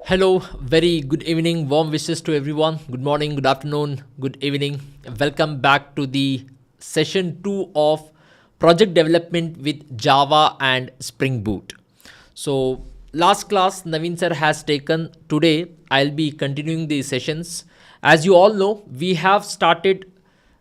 Hello, very good evening, warm wishes to everyone. Good morning, good afternoon, good evening. Welcome back to the session 2 of project development with Java and Spring Boot. So, last class Naveen sir has taken. Today I'll be continuing the sessions. As you all know, we have started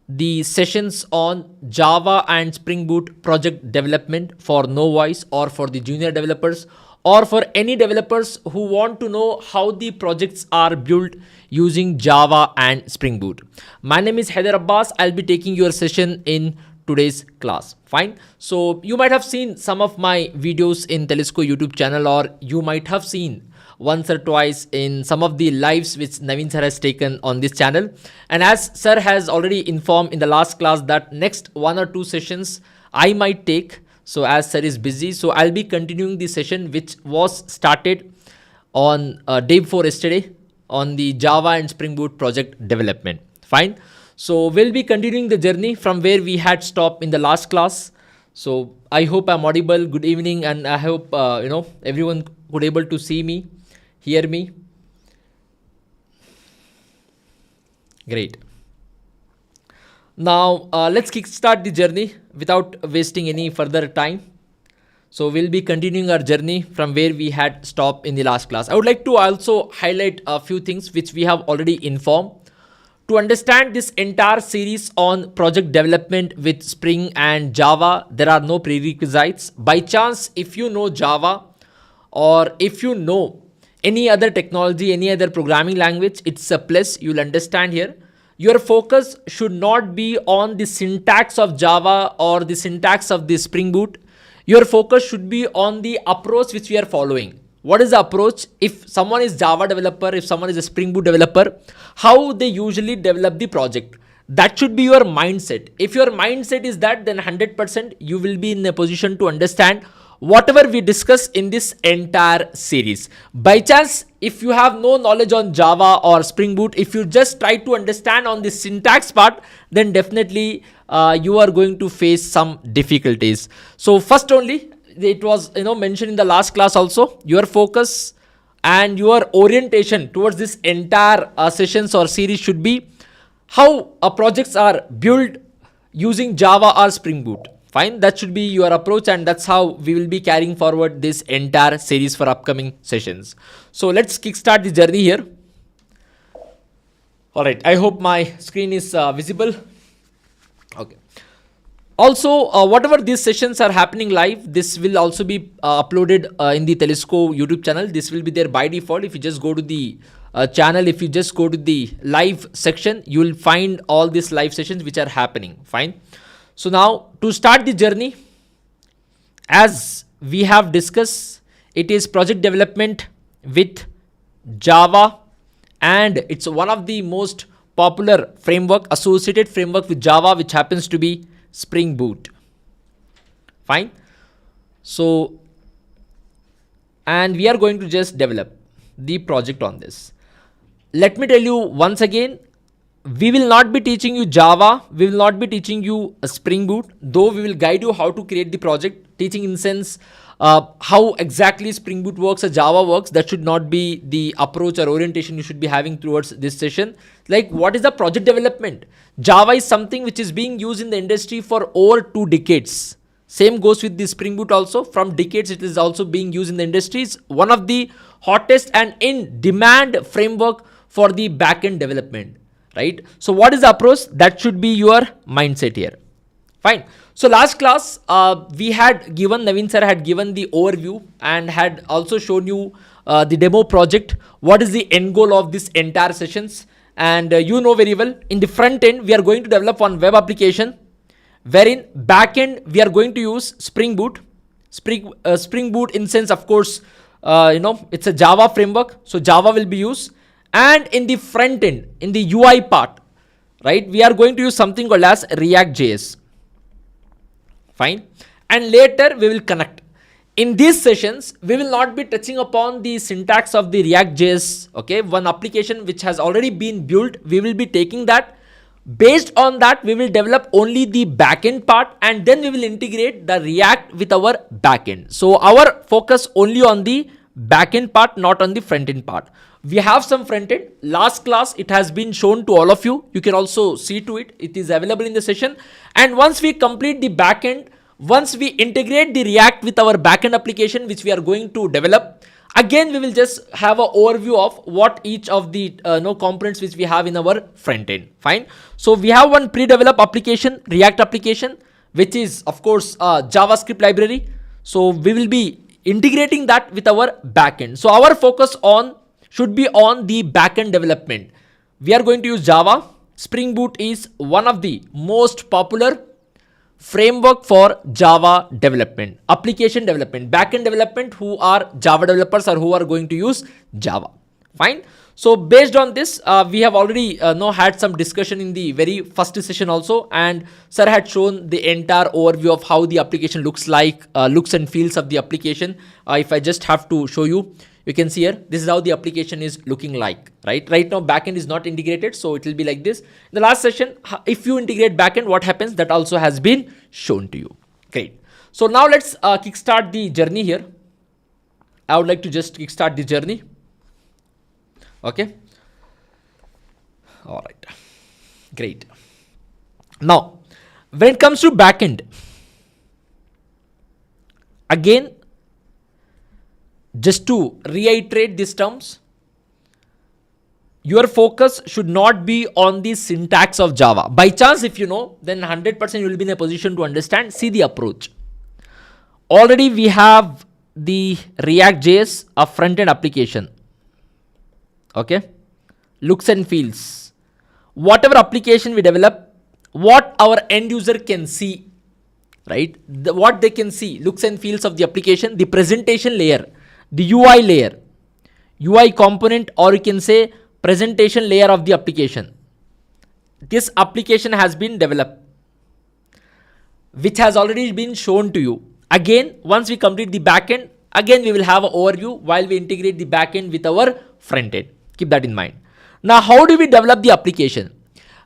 the sessions on Java and Spring Boot project development for novice or for the junior developers or for any developers who want to know how the projects are built using Java and Spring Boot. My name is Haider Abbas. I'll be taking your session in today's class. Fine. So you might have seen some of my videos in Telesco YouTube channel, or you might have seen once or twice in some of the lives which Naveen sir has taken on this channel. And as sir has already informed in the last class that next 1 or 2 sessions I might take. So as sir is busy, so I'll be continuing the session which was started on day before yesterday on the Java and Spring Boot project development. Fine. So we'll be continuing the journey from where we had stopped in the last class. So I hope I'm audible. Good evening, and I hope everyone could able to see me, hear me. Great. Now let's kickstart the journey without wasting any further time. So we'll be continuing our journey from where we had stopped in the last class. I would like to also highlight a few things which we have already informed. To understand this entire series on project development with Spring and Java, there are no prerequisites. By chance, if you know Java or if you know any other technology, any other programming language, it's a plus. You'll understand here. Your focus should not be on the syntax of Java or the syntax of the Spring Boot. Your focus should be on the approach which we are following. What is the approach? If someone is Java developer, if someone is a Spring Boot developer, how they usually develop the project. That should be your mindset. If your mindset is that, then 100% you will be in a position to understand whatever we discuss in this entire series. By chance, if you have no knowledge on Java or Spring Boot, if you just try to understand on the syntax part, then definitely you are going to face some difficulties. So first only, it was mentioned in the last class also, your focus and your orientation towards this entire sessions or series should be how projects are built using Java or Spring Boot. Fine, that should be your approach, and that's how we will be carrying forward this entire series for upcoming sessions. So let's kickstart the journey here. All right, I hope my screen is visible. Okay. Also, whatever these sessions are happening live, this will also be uploaded in the Telesco YouTube channel. This will be there by default. If you just go to the channel, if you just go to the live section, you will find all these live sessions which are happening. Fine. So now to start the journey, as we have discussed, it is project development with Java, and it's one of the most popular framework, associated framework with Java, which happens to be Spring Boot. Fine. So, and we are going to just develop the project on this. Let me tell you once again, we will not be teaching you Java, we will not be teaching you a Spring Boot, though we will guide you how to create the project, teaching in sense how exactly Spring Boot works or Java works. That should not be the approach or orientation you should be having towards this session. Like, what is the project development? Java is something which is being used in the industry for over 2 decades. Same goes with the Spring Boot also. From decades, it is also being used in the industries. One of the hottest and in demand framework for the backend development. Right? So what is the approach? That should be your mindset here. Fine. So last class, we had given, Naveen sir had given the overview and had also shown you the demo project. What is the end goal of this entire sessions? And you know very well, in the front end, we are going to develop one web application, wherein back end, we are going to use Spring Boot. Spring Boot in sense, of course, it's a Java framework. So Java will be used. And in the front end, in the UI part, right, we are going to use something called as React.js. Fine. And later we will connect. In these sessions, we will not be touching upon the syntax of the React.js. Okay. One application which has already been built, we will be taking that. Based on that, we will develop only the backend part, and then we will integrate the React with our backend. So our focus only on the backend part, not on the front end part. We have some front end. Last class, it has been shown to all of you. You can also see to it. It is available in the session. And once we complete the backend, once we integrate the React with our backend application, which we are going to develop, again, we will just have an overview of what each of the components which we have in our front end. Fine. So we have one pre-developed application, React application, which is of course a JavaScript library. So we will be integrating that with our backend. So our focus should be on the backend development. We are going to use Java. Spring Boot is one of the most popular framework for Java development, application development, backend development, who are Java developers or who are going to use Java. Fine. So based on this, we have already had some discussion in the very first session also, and sir had shown the entire overview of how the application looks like, looks and feels of the application. If I just have to show you, you can see here, this is how the application is looking like, right? Right now, backend is not integrated, so it will be like this. In the last session, if you integrate backend, what happens? That also has been shown to you. Great. So now let's kickstart the journey here. I would like to just kickstart the journey. Okay. All right. Great. Now, when it comes to backend, again, just to reiterate these terms, your focus should not be on the syntax of Java. By chance, if you know, then 100% you will be in a position to understand. See the approach. Already we have the React.js, a front-end application. Okay. Looks and feels. Whatever application we develop, what our end user can see, right? What they can see, looks and feels of the application, the presentation layer, the UI layer, UI component, or you can say presentation layer of the application. This application has been developed, which has already been shown to you. Again, once we complete the backend, again we will have an overview while we integrate the backend with our front end. Keep that in mind. Now, how do we develop the application?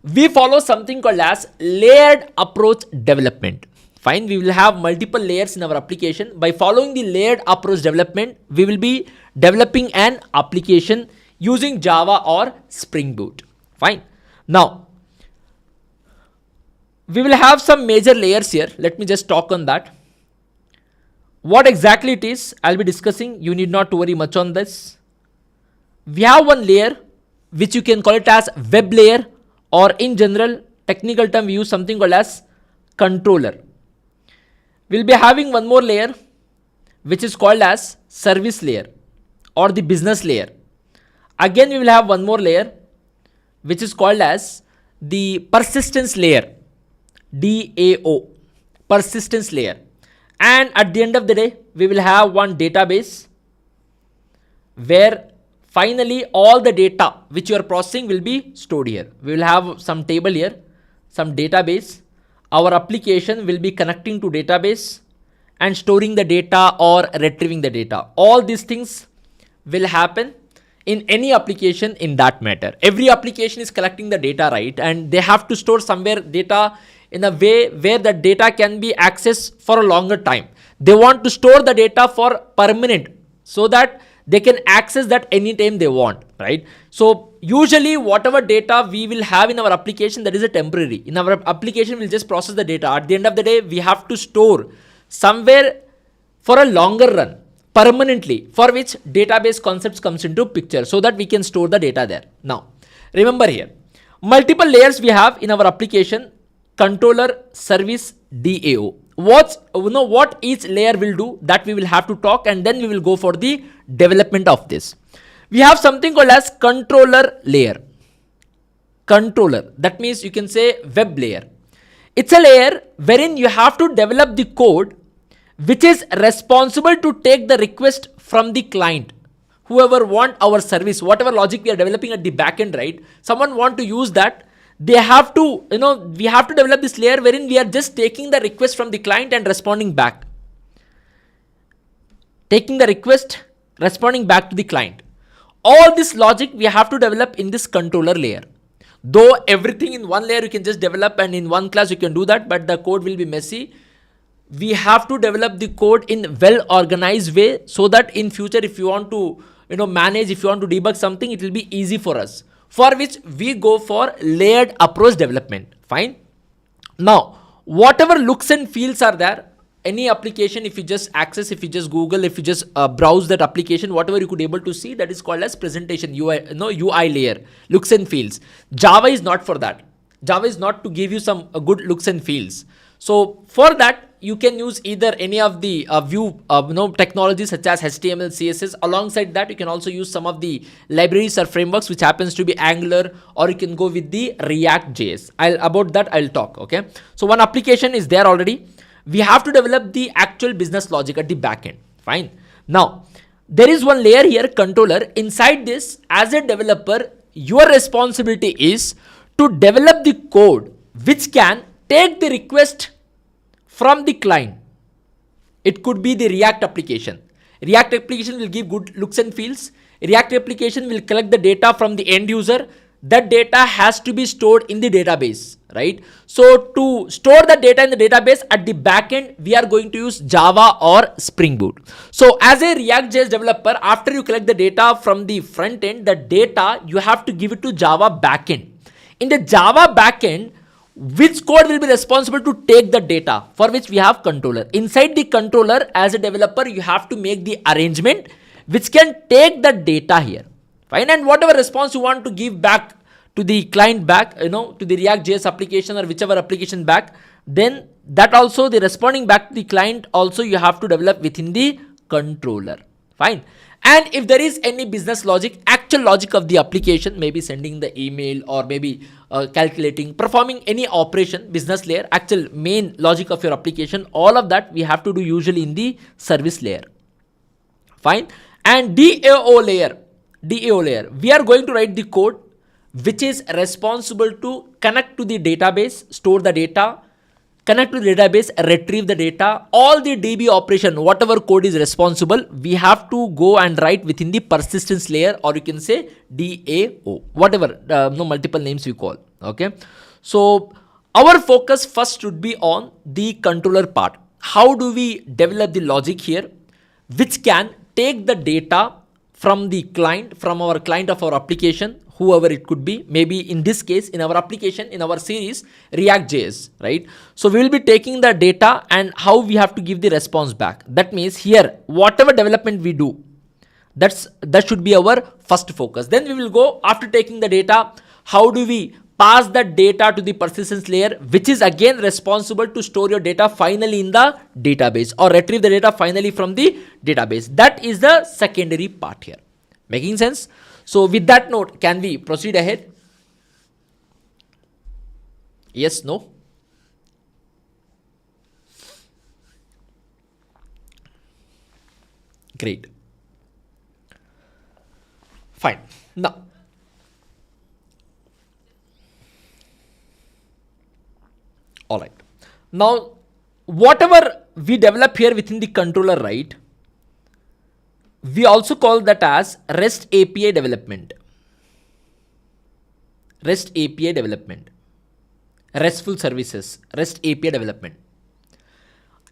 We follow something called as layered approach development. Fine, we will have multiple layers in our application. By following the layered approach development, we will be developing an application using Java or Spring Boot. Fine. Now, we will have some major layers here. Let me just talk on that. What exactly it is, I'll be discussing. You need not to worry much on this. We have one layer which you can call it as web layer, or in general technical term we use something called as controller. We'll be having one more layer which is called as service layer or the business layer. Again we will have one more layer which is called as the persistence layer, DAO, persistence layer. And at the end of the day, we will have one database where finally all the data which you are processing will be stored here. We will have some table here, some database. Our application will be connecting to database and storing the data or retrieving the data. All these things will happen in any application in that matter. Every application is collecting the data, right? And they have to store somewhere data in a way where the data can be accessed for a longer time. They want to store the data for permanent so that they can access that anytime they want, right? So usually whatever data we will have in our application, that is a temporary. In our application, we'll just process the data. At the end of the day, we have to store somewhere for a longer run, permanently, for which database concepts comes into picture so that we can store the data there. Now, remember here, multiple layers we have in our application: controller, service, DAO. What each layer will do, that we will have to talk, and then we will go for the development of this. We have something called as controller layer. Controller, that means you can say web layer. It's a layer wherein you have to develop the code which is responsible to take the request from the client. Whoever want our service, whatever logic we are developing at the backend, right? Someone want to use that. They have to, we have to develop this layer wherein we are just taking the request from the client and responding back. Taking the request, responding back to the client. All this logic we have to develop in this controller layer. Though everything in one layer you can just develop, and in one class you can do that, but the code will be messy. we have to develop the code in well organized way, so that in future if you want to manage, if you want to debug something, it will be easy for us, for which we go for layered approach development. Fine. Now whatever looks and feels are there, any application, if you just access, if you just Google, if you just browse that application, whatever you could able to see, that is called as presentation UI layer, looks and feels. Java is not for that. Java is not to give you some good looks and feels. So for that, you can use either any of the view technologies such as HTML, CSS. Alongside that, you can also use some of the libraries or frameworks which happens to be Angular, or you can go with the React JS. About that I'll talk. Okay. So one application is there already. We have to develop the actual business logic at the backend. Fine. Now there is one layer here, controller. Inside this, as a developer, your responsibility is to develop the code which can take the request from the client. It could be the React application. React application will give good looks and feels. React application will collect the data from the end user. That data has to be stored in the database, right? So to store the data in the database at the backend, we are going to use Java or Spring Boot. So as a React.js developer, after you collect the data from the front end, the data you have to give it to Java backend. In the Java backend, which code will be responsible to take the data, for which we have controller. Inside the controller, as a developer, you have to make the arrangement which can take the data here. Fine. And whatever response you want to give back to the client back, to the React.js application or whichever application back, then that also, the responding back to the client also, you have to develop within the controller. Fine. And if there is any business logic, actual logic of the application, maybe sending the email or maybe calculating, performing any operation, business layer, actual main logic of your application, all of that we have to do usually in the service layer. Fine. And DAO layer, we are going to write the code which is responsible to connect to the database, store the data, connect to the database, retrieve the data, all the DB operation, whatever code is responsible, we have to go and write within the persistence layer, or you can say DAO, whatever, multiple names we call. Okay. So our focus first should be on the controller part. How do we develop the logic here, which can take the data from the client, from our client of our application, whoever it could be, maybe in this case, in our application, in our series, React.js, right? So we will be taking the data and how we have to give the response back. That means here, whatever development we do, that should be our first focus. Then we will go, after taking the data, how do we pass that data to the persistence layer, which is again responsible to store your data finally in the database or retrieve the data finally from the database. That is the secondary part here. Making sense? So with that note, can we proceed ahead? Yes, no? Great. Fine. Now, all right. Now, whatever we develop here within the controller, right? We also call that as REST API development. REST API development. RESTful services. REST API development.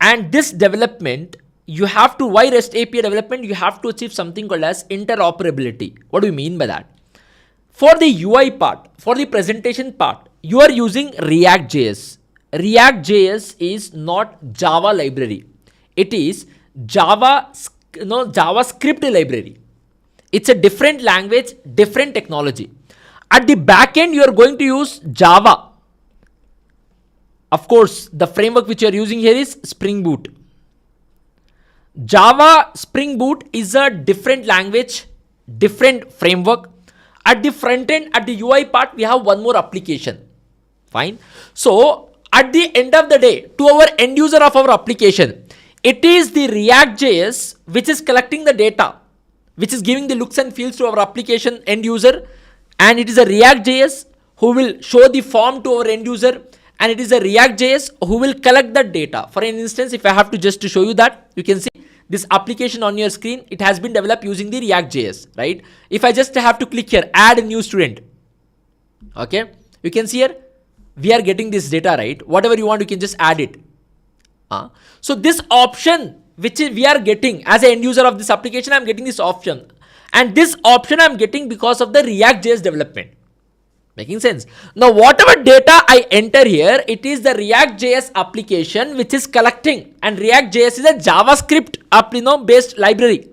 And this development, you have to, why REST API development? You have to achieve something called as interoperability. What do you mean by that? For the UI part, for the presentation part, you are using React.js. React.js is not Java library. It is JavaScript library. It's a different language, different technology. At the back end, you are going to use Java. Of course, the framework which you are using here is Spring Boot. Java Spring Boot is a different language, different framework. At the front end, at the UI part, we have one more application. Fine. So at the end of the day, to our end user of our application, it is the React.js which is collecting the data, which is giving the looks and feels to our application end user, and it is a React.js who will show the form to our end user, and it is a React.js who will collect the data. For an instance, if I have to just to show you that, you can see this application on your screen, it has been developed using the React.js, right? If I just have to click here, add a new student, okay, you can see here, we are getting this data, right? Whatever you want, you can just add it. So this option which we are getting as an end user of this application, I'm getting this option, and this option I'm getting because of the React.js development. Making sense? Now whatever data I enter here, it is the React.js application which is collecting, and React.js is a JavaScript based library,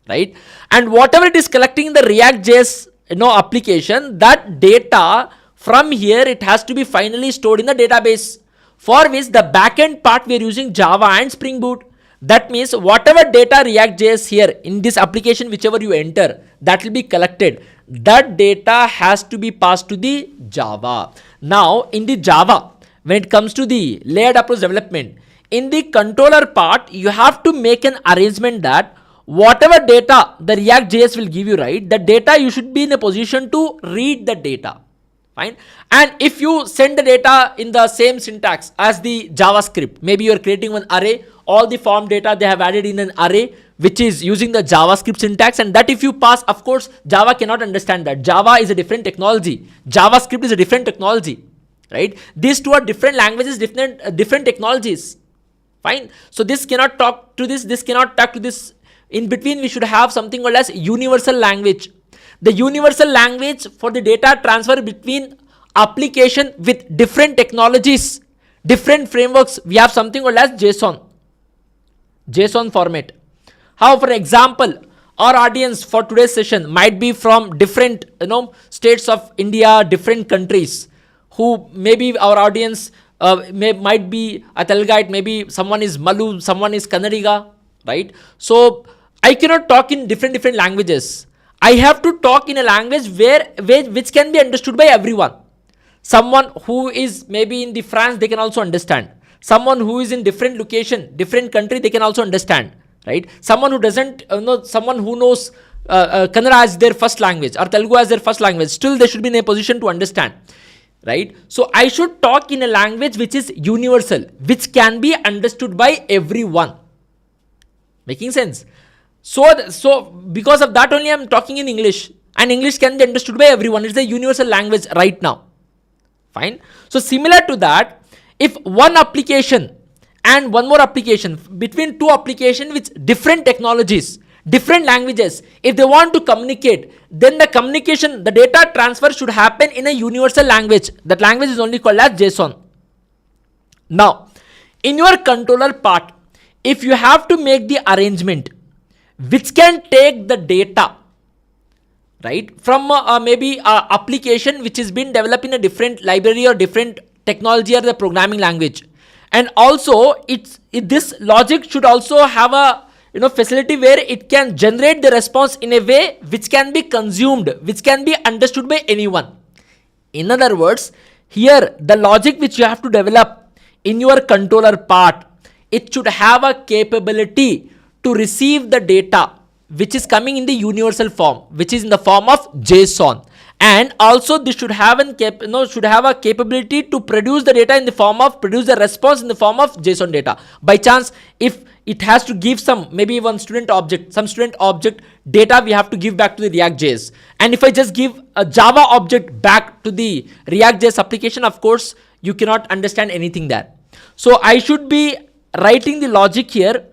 right? And whatever it is collecting in the React.js application, that data from here it has to be finally stored in the database, for which the backend part we are using Java and Spring Boot. That means whatever data React.js here in this application, whichever you enter, that will be collected. That data has to be passed to the Java. Now in the Java, when it comes to the layered approach development, in the controller part, you have to make an arrangement that whatever data the React.js will give you, right, the data you should be in a position to read the data. Fine. And if you send the data in the same syntax as the JavaScript, maybe you are creating one array, all the form data they have added in an array which is using the JavaScript syntax, and that if you pass, of course Java cannot understand that. Java is a different technology, JavaScript is a different technology, right? These two are different languages, different technologies. Fine. So this cannot talk to this cannot talk to this. In between we should have something called as universal language. The universal language for the data transfer between application with different technologies, different frameworks, we have something called as JSON format. How, for example, our audience for today's session might be from different states of India, different countries, who maybe our audience might be a Telgite, maybe someone is Malu, someone is Kannadiga, right? So I cannot talk in different languages. I have to talk in a language which can be understood by everyone. Someone who is maybe in the France, they can also understand. Someone who is in different location, different country, they can also understand, right? Someone who doesn't someone who knows Kannada as their first language or Telugu as their first language, still they should be in a position to understand, right? So I should talk in a language which is universal, which can be understood by everyone. Making sense? So because of that only I'm talking in English, and English can be understood by everyone. It's a universal language right now. Fine. So similar to that, if one application and one more application, between two applications with different technologies, different languages, if they want to communicate, then the communication, the data transfer should happen in a universal language. That language is only called as JSON. Now, in your controller part, if you have to make the arrangement which can take the data, right, from maybe application which has been developed in a different library or different technology or the programming language, and also this logic should also have a facility where it can generate the response in a way which can be consumed, which can be understood by anyone. In other words, here the logic which you have to develop in your controller part, it should have a capability to receive the data which is coming in the universal form, which is in the form of JSON, and also this should have a capability to produce the data in the form of produce the response in the form of JSON data. By chance, if it has to give some maybe some student object data, we have to give back to the React.js, and if I just give a Java object back to the React.js application, of course you cannot understand anything there. So I should be writing the logic here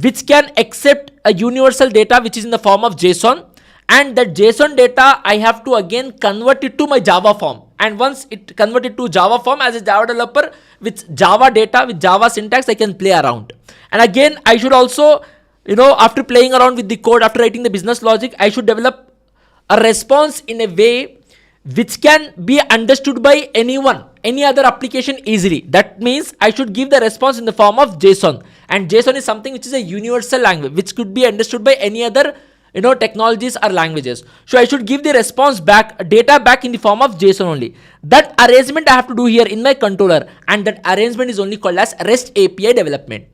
which can accept a universal data which is in the form of JSON, and that JSON data I have to again convert it to my Java form, and once it converted to Java form, as a Java developer with Java data, with Java syntax, I can play around. And again I should also after playing around with the code, after writing the business logic, I should develop a response in a way which can be understood by anyone, any other application easily. That means I should give the response in the form of JSON, and JSON is something which is a universal language which could be understood by any other technologies or languages. So I should give the response back, data back in the form of JSON only. That arrangement I have to do here in my controller, and that arrangement is only called as REST API development.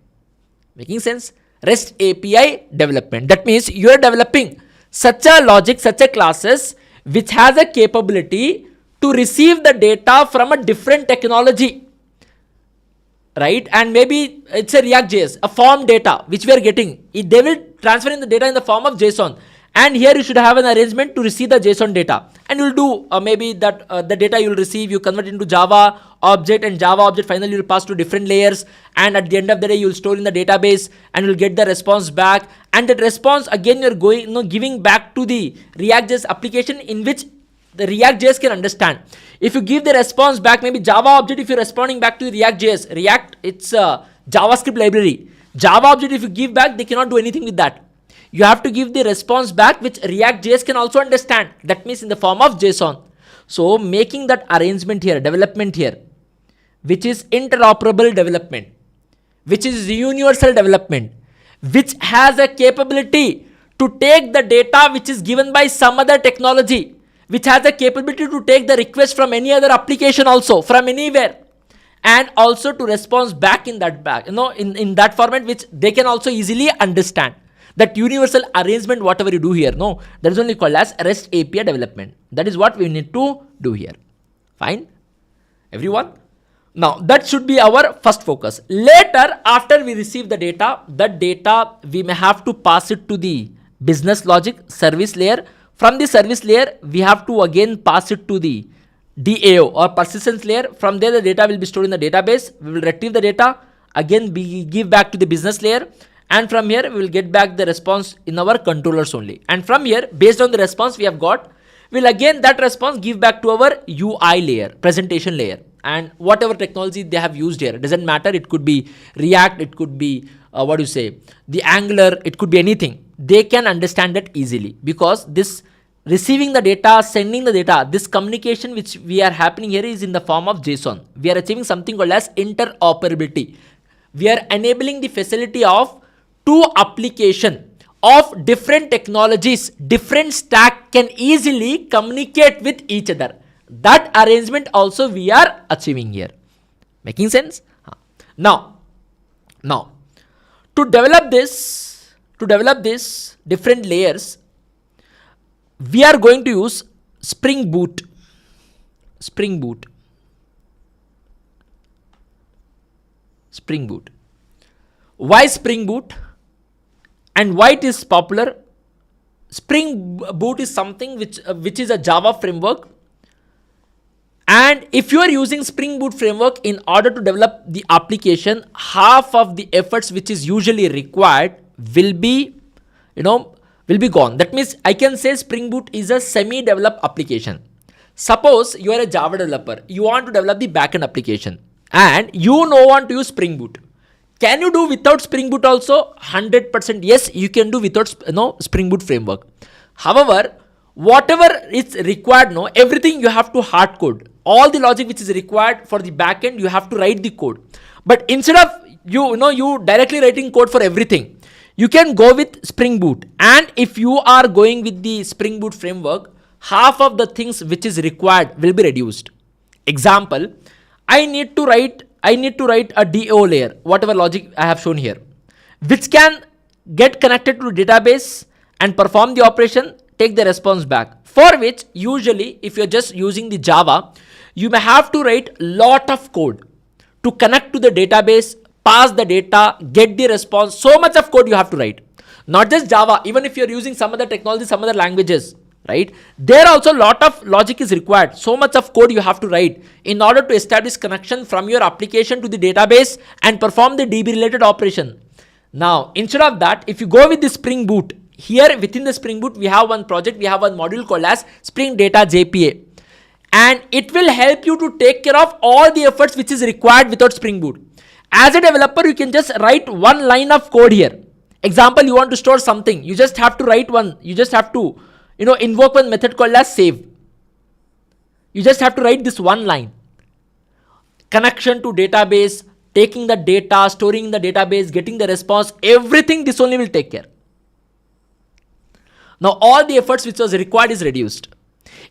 Making sense? REST API development. That means you are developing such a logic, such a classes which has a capability to receive the data from a different technology, right? And maybe it's a React.js, a form data which we are getting. They will transfer in the data in the form of JSON, And here you should have an arrangement to receive the JSON data, and you'll do maybe that the data you'll receive, you convert into Java object, and Java object finally you'll pass to different layers, and at the end of the day you'll store in the database and you'll get the response back, and that response again you're going giving back to the React.js application in which the React.js can understand. If you give the response back, maybe Java object, if you're responding back to the React.js, React, it's a JavaScript library. Java object, if you give back, they cannot do anything with that. You have to give the response back which React.js can also understand. That means in the form of JSON. So making that arrangement here, development here, which is interoperable development, which is universal development, which has a capability to take the data which is given by some other technology, which has the capability to take the request from any other application also, from anywhere, and also to respond back in that in that format which they can also easily understand. That universal arrangement, whatever you do here, that is only called as REST API development. That is what we need to do here. Fine, everyone? Now that should be our first focus. Later, after we receive the data, that data we may have to pass it to the business logic service layer. From the service layer, we have to again pass it to the DAO or persistence layer. From there, the data will be stored in the database. We will retrieve the data, again we give back to the business layer, and from here we will get back the response in our controllers only. And from here, based on the response we have got, we'll again that response give back to our UI layer, presentation layer, and whatever technology they have used here. It doesn't matter. It could be React, it could be the Angular, it could be anything. They can understand that easily, because this receiving the data, sending the data, this communication which we are happening here is in the form of JSON. We are achieving something called as interoperability. We are enabling the facility of two application of different technologies, different stack can easily communicate with each other. That arrangement also we are achieving here. Making sense? Now, to develop this different layers, we are going to use Spring Boot. Why Spring Boot? And why it is popular? Spring Boot is something which is a Java framework, and if you are using Spring Boot framework in order to develop the application, half of the efforts which is usually required will be gone. That means I can say Spring Boot is a semi-developed application. Suppose you are a Java developer, you want to develop the backend application, and you want to use Spring Boot. Can you do without Spring Boot also? 100% yes, you can do without Spring Boot framework. However, whatever is required, everything you have to hard code. All the logic which is required for the backend, you have to write the code. But instead of you directly writing code for everything, you can go with Spring Boot. And if you are going with the Spring Boot framework, half of the things which is required will be reduced. Example, I need to write a DO layer, whatever logic I have shown here, which can get connected to the database and perform the operation, take the response back. For which, usually, if you're just using the Java, you may have to write lot of code to connect to the database, pass the data, get the response. So much of code you have to write. Not just Java, even if you're using some other technology, some other languages, right? There also lot of logic is required. So much of code you have to write in order to establish connection from your application to the database and perform the DB related operation. Now, instead of that, if you go with the Spring Boot, here within the Spring Boot, we have one project, we have one module called as Spring Data JPA. And it will help you to take care of all the efforts which is required without Spring Boot. As a developer, you can just write one line of code here. Example, you want to store something. You just have to write one. You just have to, invoke one method called as save. You just have to write this one line. Connection to database, taking the data, storing in the database, getting the response, everything this only will take care. Now all the efforts which was required is reduced.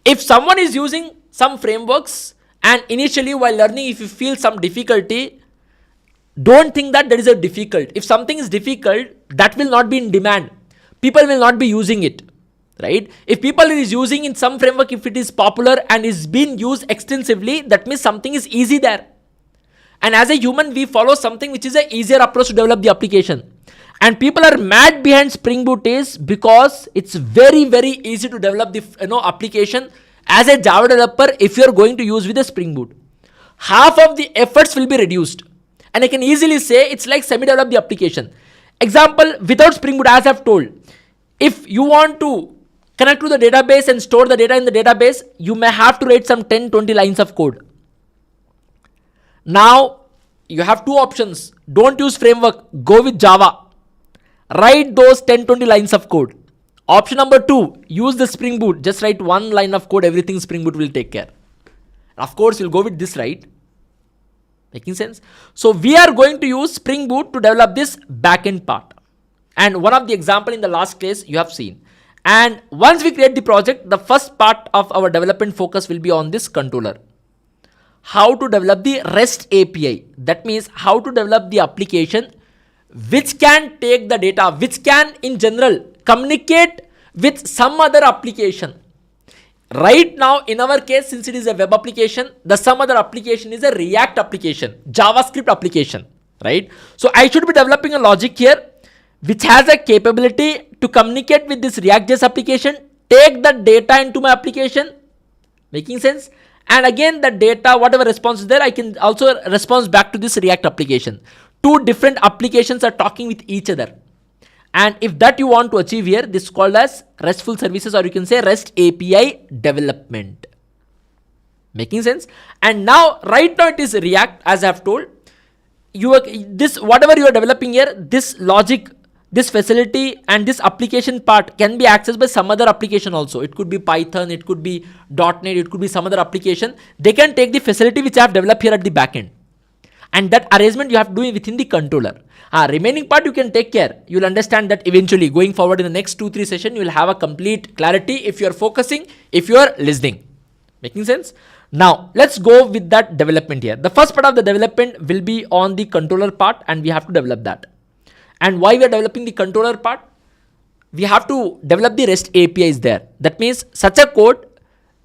If someone is using some frameworks and initially while learning, if you feel some difficulty, don't think that is a difficult. If something is difficult, that will not be in demand. People will not be using it, right? If people is using in some framework, if it is popular and is being used extensively, that means something is easy there. And as a human, we follow something which is an easier approach to develop the application. And people are mad behind Spring Boot is because it's very, very easy to develop the application as a Java developer if you're going to use with a Spring Boot. Half of the efforts will be reduced. And I can easily say it's like semi-develop the application. Example, without Spring Boot, as I've told, if you want to connect to the database and store the data in the database, you may have to write some 10-20 lines of code. Now, you have two options. Don't use framework, go with Java. Write those 10-20 lines of code. Option number 2, use the Spring Boot. Just write one line of code, everything Spring Boot will take care. Of course, you'll go with this, right? Making sense? So we are going to use Spring Boot to develop this backend part. And one of the example in the last case you have seen. And once we create the project, the first part of our development focus will be on this controller. How to develop the REST API. That means how to develop the application which can take the data, which can in general communicate with some other application. Right now, in our case, since it is a web application, the some other application is a React application, JavaScript application, right? So I should be developing a logic here which has a capability to communicate with this React.js application, take the data into my application, making sense? And again, the data, whatever response is there, I can also respond back to this React application. Two different applications are talking with each other. And if that you want to achieve here, this is called as RESTful services, or you can say REST API development. Making sense? And now, right now it is React, as I have told. Whatever you are developing here, this logic, this facility and this application part can be accessed by some other application also. It could be Python, it could be .NET, it could be some other application. They can take the facility which I have developed here at the backend. And that arrangement you have to do within the controller. Remaining part you can take care. You will understand that eventually going forward in the next 2-3 sessions, you will have a complete clarity if you are focusing, if you are listening. Making sense? Now, let's go with that development here. The first part of the development will be on the controller part, and we have to develop that. And why we are developing the controller part? We have to develop the REST APIs there. That means such a code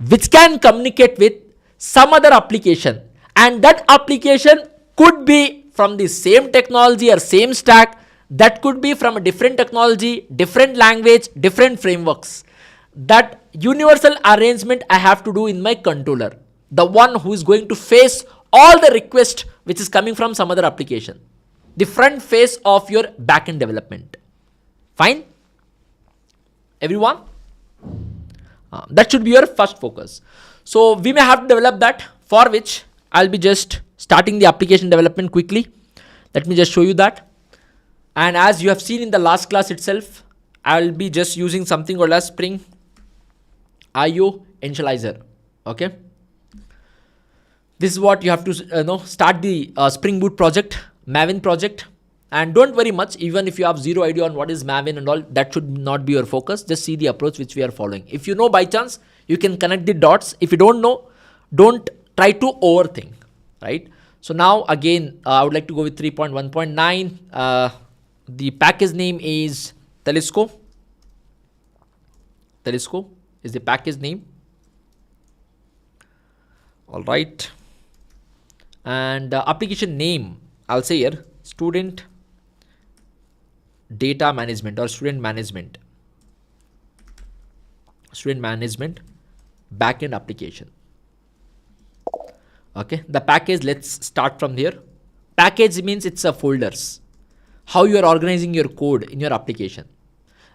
which can communicate with some other application. And that application could be from the same technology or same stack. That could be from a different technology, different language, different frameworks. That universal arrangement I have to do in my controller. The one who is going to face all the requests which is coming from some other application. The front face of your backend development. Fine? Everyone? That should be your first focus. So we may have to develop that, for which I'll be just starting the application development quickly. Let me just show you that. And as you have seen in the last class itself, I'll be just using something called as Spring IO initializer. Okay. This is what you have to start the Spring Boot project, Maven project. And don't worry much, even if you have zero idea on what is Maven and all, that should not be your focus. Just see the approach which we are following. If you know by chance, you can connect the dots. If you don't know, don't try to overthink, right? So now again, I would like to go with 3.1.9. The package name is Telescope. Telescope is the package name. All right. And application name, I'll say here, student data management or student management backend application. Okay, the package, let's start from here. Package means it's a folders, how you are organizing your code in your application.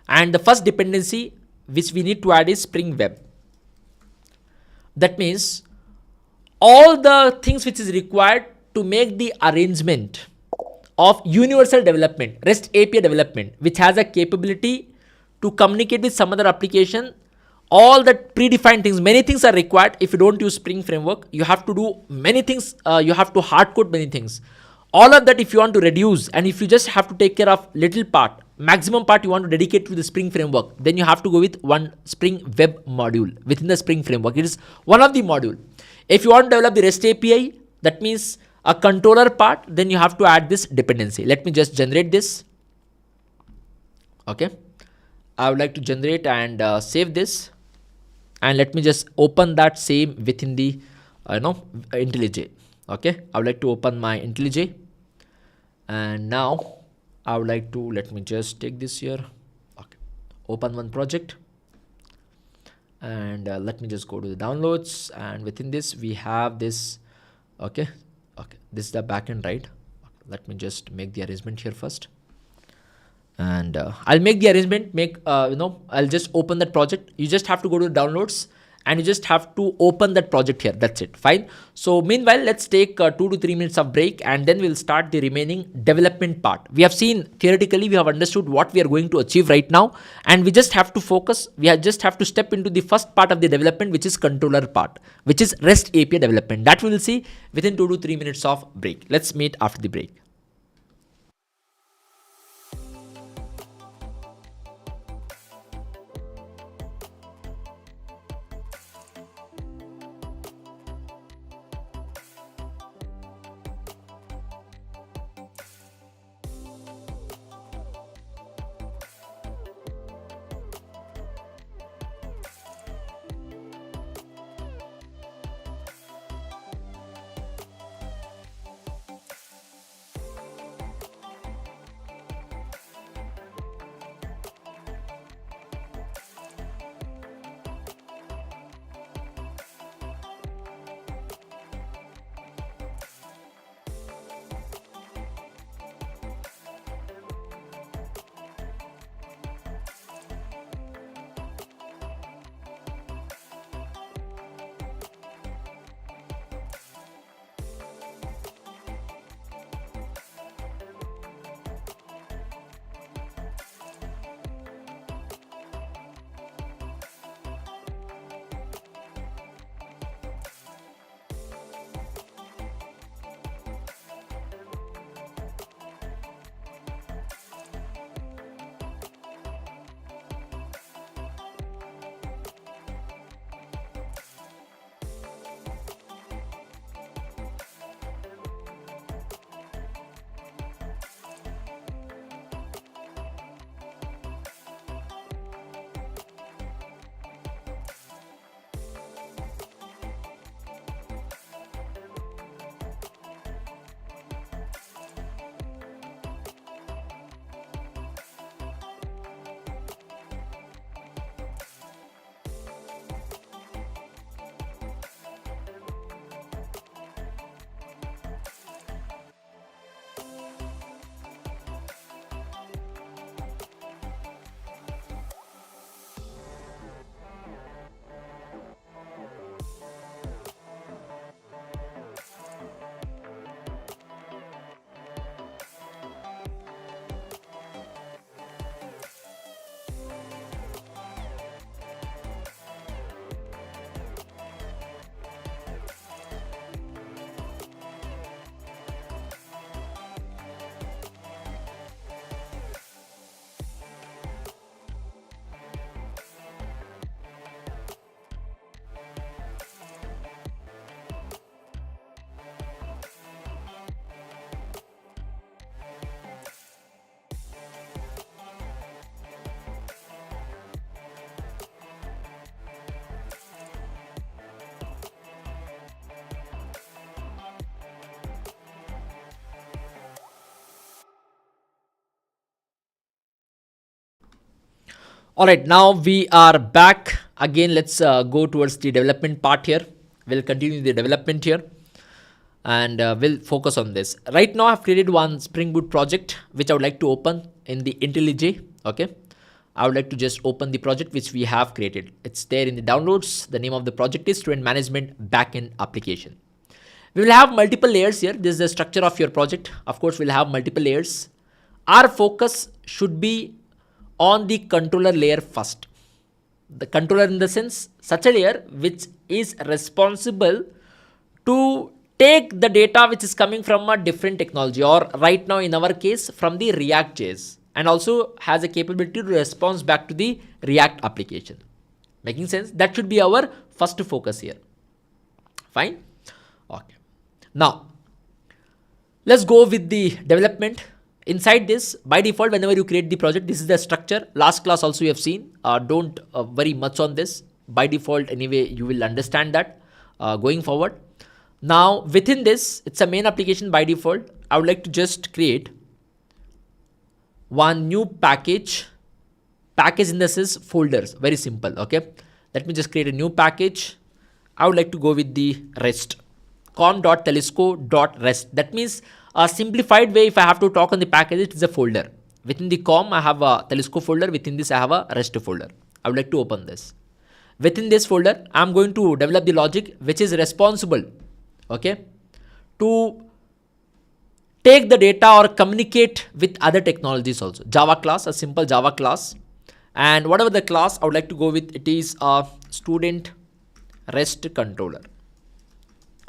And the first dependency which we need to add is Spring Web. That means all the things which is required to make the arrangement of universal development, REST API development, which has a capability to communicate with some other application. All that predefined things, many things are required. If you don't use Spring framework, you have to do many things. You have to hard code many things. All of that if you want to reduce, and if you just have to take care of little part, maximum part you want to dedicate to the Spring framework, then you have to go with one Spring Web module within the Spring framework. It is one of the module. If you want to develop the REST API, that means a controller part, then you have to add this dependency. Let me just generate this. Okay. I would like to generate and save this. And let me just open that same within the, IntelliJ. Okay. I would like to open my IntelliJ. And now I would like to, let me just take this here. Okay, open one project, and let me just go to the downloads, and within this we have this. Okay, this is the backend, right? Okay, let me just make the arrangement here first, and I'll make the arrangement, I'll just open that project. You just have to go to the downloads, and you just have to open that project here. That's it. Fine. So meanwhile, let's take 2 to 3 minutes of break, and then we'll start the remaining development part. We have seen theoretically, we have understood what we are going to achieve right now, and we just have to focus. Just have to step into the first part of the development, which is controller part, which is REST API development. That we will see within 2 to 3 minutes of break. Let's meet after the break. All right, now we are back again. Let's go towards the development part here. We'll continue the development here, and we'll focus on this. Right now, I've created one Spring Boot project which I would like to open in the IntelliJ. Okay, I would like to just open the project which we have created. It's there in the downloads. The name of the project is Student Management Backend Application. We will have multiple layers here. This is the structure of your project. Of course, we'll have multiple layers. Our focus should be on the controller layer first. The controller, in the sense, such a layer which is responsible to take the data which is coming from a different technology, or right now in our case from the React.js, and also has a capability to respond back to the React application. Making sense? That should be our first focus here. Fine. Okay. Now, let's go with the development. Inside this, by default, whenever you create the project, this is the structure. Last class also you have seen. Don't worry much on this. By default, anyway, you will understand that going forward. Now, within this, it's a main application by default. I would like to just create one new package. Package in this is folders, very simple. Okay, let me just create a new package. I would like to go with the rest, com.telesco.rest. That means a simplified way, if I have to talk on the package, it is a folder. Within the com, I have a Telesco folder. Within this, I have a rest folder. I would like to open this. Within this folder, I'm going to develop the logic which is responsible, okay, to take the data or communicate with other technologies also. Java class, a simple Java class. And whatever the class, I would like to go with, it is a student rest controller.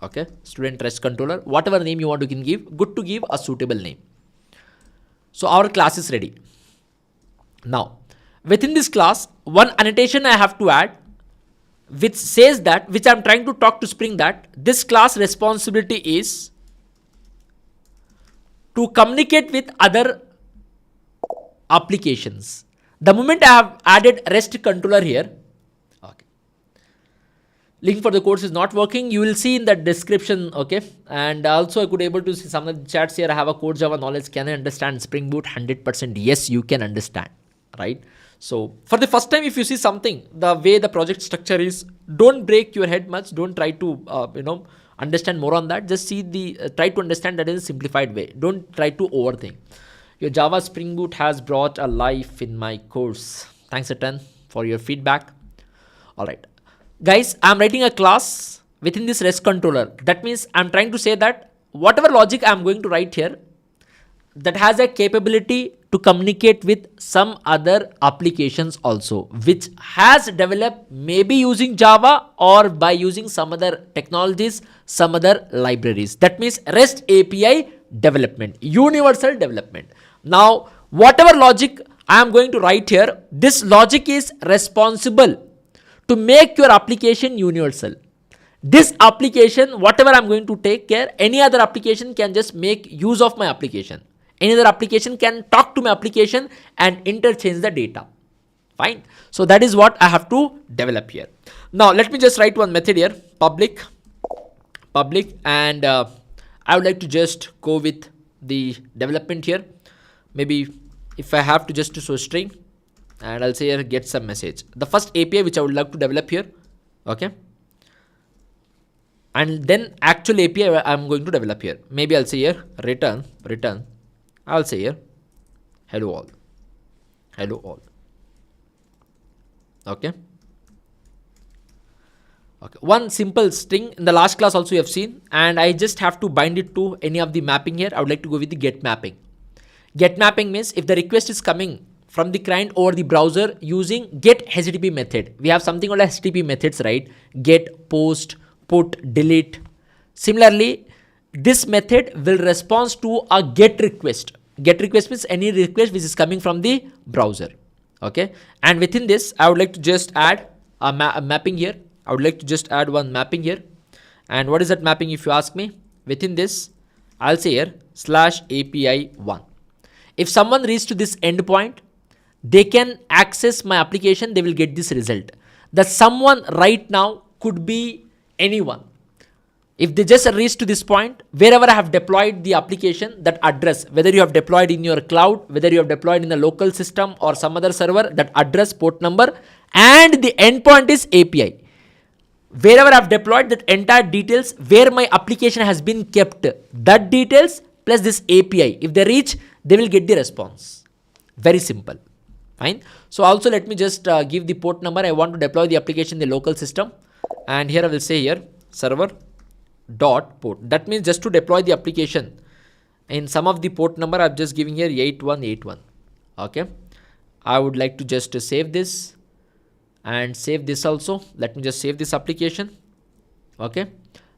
Okay, student rest controller. Whatever name you want to give, good to give a suitable name. So our class is ready. Now, within this class, one annotation I have to add, which says that, which I'm trying to talk to Spring, that this class responsibility is to communicate with other applications. The moment I have added REST controller here, okay, link for the course is not working. You will see in the description, okay. And also I could able to see some of the chats here. I have a core Java knowledge. Can I understand Spring Boot? 100%. Yes, you can understand, right? So for the first time, if you see something, the way the project structure is, don't break your head much. Don't try to, understand more on that. Just see the, try to understand that in a simplified way. Don't try to overthink. Your Java Spring Boot has brought a life in my course. Thanks a ton for your feedback. All right, guys, I'm writing a class within this REST controller. That means I'm trying to say that whatever logic I'm going to write here, that has a capability to communicate with some other applications also, which has developed maybe using Java or by using some other technologies, some other libraries. That means REST API development, universal development. Now, whatever logic I am going to write here, this logic is responsible to make your application universal. This application, whatever I'm going to take care, any other application can just make use of my application. Any other application can talk to my application and interchange the data. Fine. So that is what I have to develop here. Now, let me just write one method here, public, and I would like to just go with the development here. Maybe if I have to just to show string, and I'll say here get some message. The first API which I would like to develop here, okay, and then actual API I'm going to develop here. Maybe I'll say here return. I'll say here hello all. Okay. Okay, one simple string in the last class also you have seen, and I just have to bind it to any of the mapping here. I would like to go with the get mapping. Get mapping means if the request is coming from the client over the browser using get HTTP method. We have something called HTTP methods, right? Get, post, put, delete. Similarly, this method will respond to a get request. Get request means any request which is coming from the browser. Okay. And within this, I would like to just add a mapping here. I would like to just add one mapping here. And what is that mapping if you ask me? Within this, I'll say here /API1. If someone reaches to this endpoint, they can access my application. They will get this result. The someone right now could be anyone. If they just reach to this point, wherever I have deployed the application, that address, whether you have deployed in your cloud, whether you have deployed in a local system or some other server, that address, port number, and the endpoint is API. Wherever I have deployed, that entire details where my application has been kept, that details plus this API. If they reach, they will get the response. Very simple. Fine. So also let me just give the port number. I want to deploy the application in the local system. And here I will say here server dot port. That means just to deploy the application in some of the port number, I'm just giving here 8181. Okay. I would like to just save this and save this also. Let me just save this application. Okay.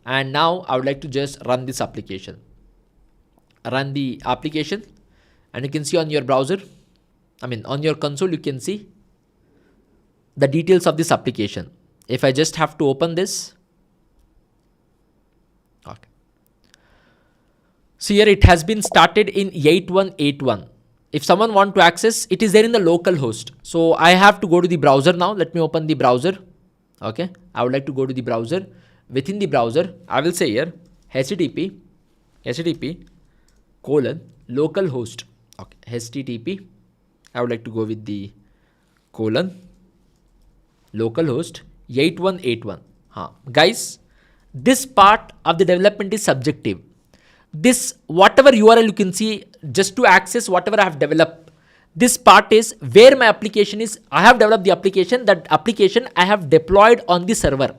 And now I would like to just run this application. Run the application, and you can see on your browser, on your console, you can see the details of this application. If I just have to open this, okay. So here it has been started in 8181. If someone want to access, it is there in the local host. So I have to go to the browser now. Let me open the browser. Okay. I would like to go to the browser. Within the browser, I will say here HTTP : localhost. Okay, HTTP. I would like to go with the colon localhost 8181. Guys, this part of the development is subjective. This whatever URL you can see just to access whatever I have developed. This part is where my application is. I have developed the application. That application I have deployed on the server.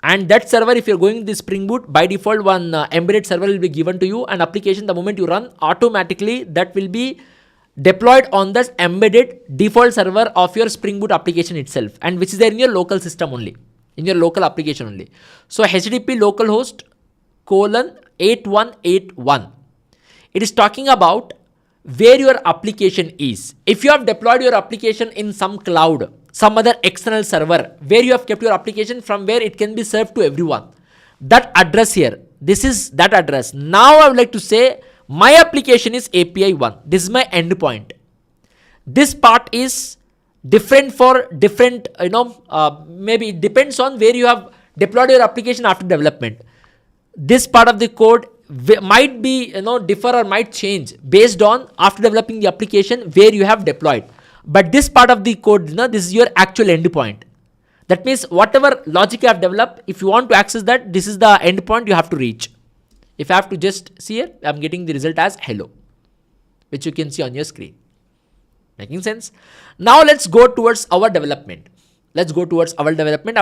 And that server, if you're going the Spring Boot, by default one embedded server will be given to you, and application the moment you run, automatically that will be deployed on the embedded default server of your Spring Boot application itself, and which is there in your local system only, in your local application only. So HTTP localhost colon 8181. It is talking about where your application is. If you have deployed your application in some cloud, some other external server where you have kept your application from where it can be served to everyone, that address here, this is that address. Now I would like to say my application is API 1. This is my endpoint. This part is different for different, maybe it depends on where you have deployed your application after development. This part of the code might be differ or might change based on after developing the application where you have deployed. But this part of the code, this is your actual endpoint. That means whatever logic you have developed, if you want to access that, this is the endpoint you have to reach. If I have to just see here, I'm getting the result as hello, which you can see on your screen. Making sense? Now let's go towards our development. I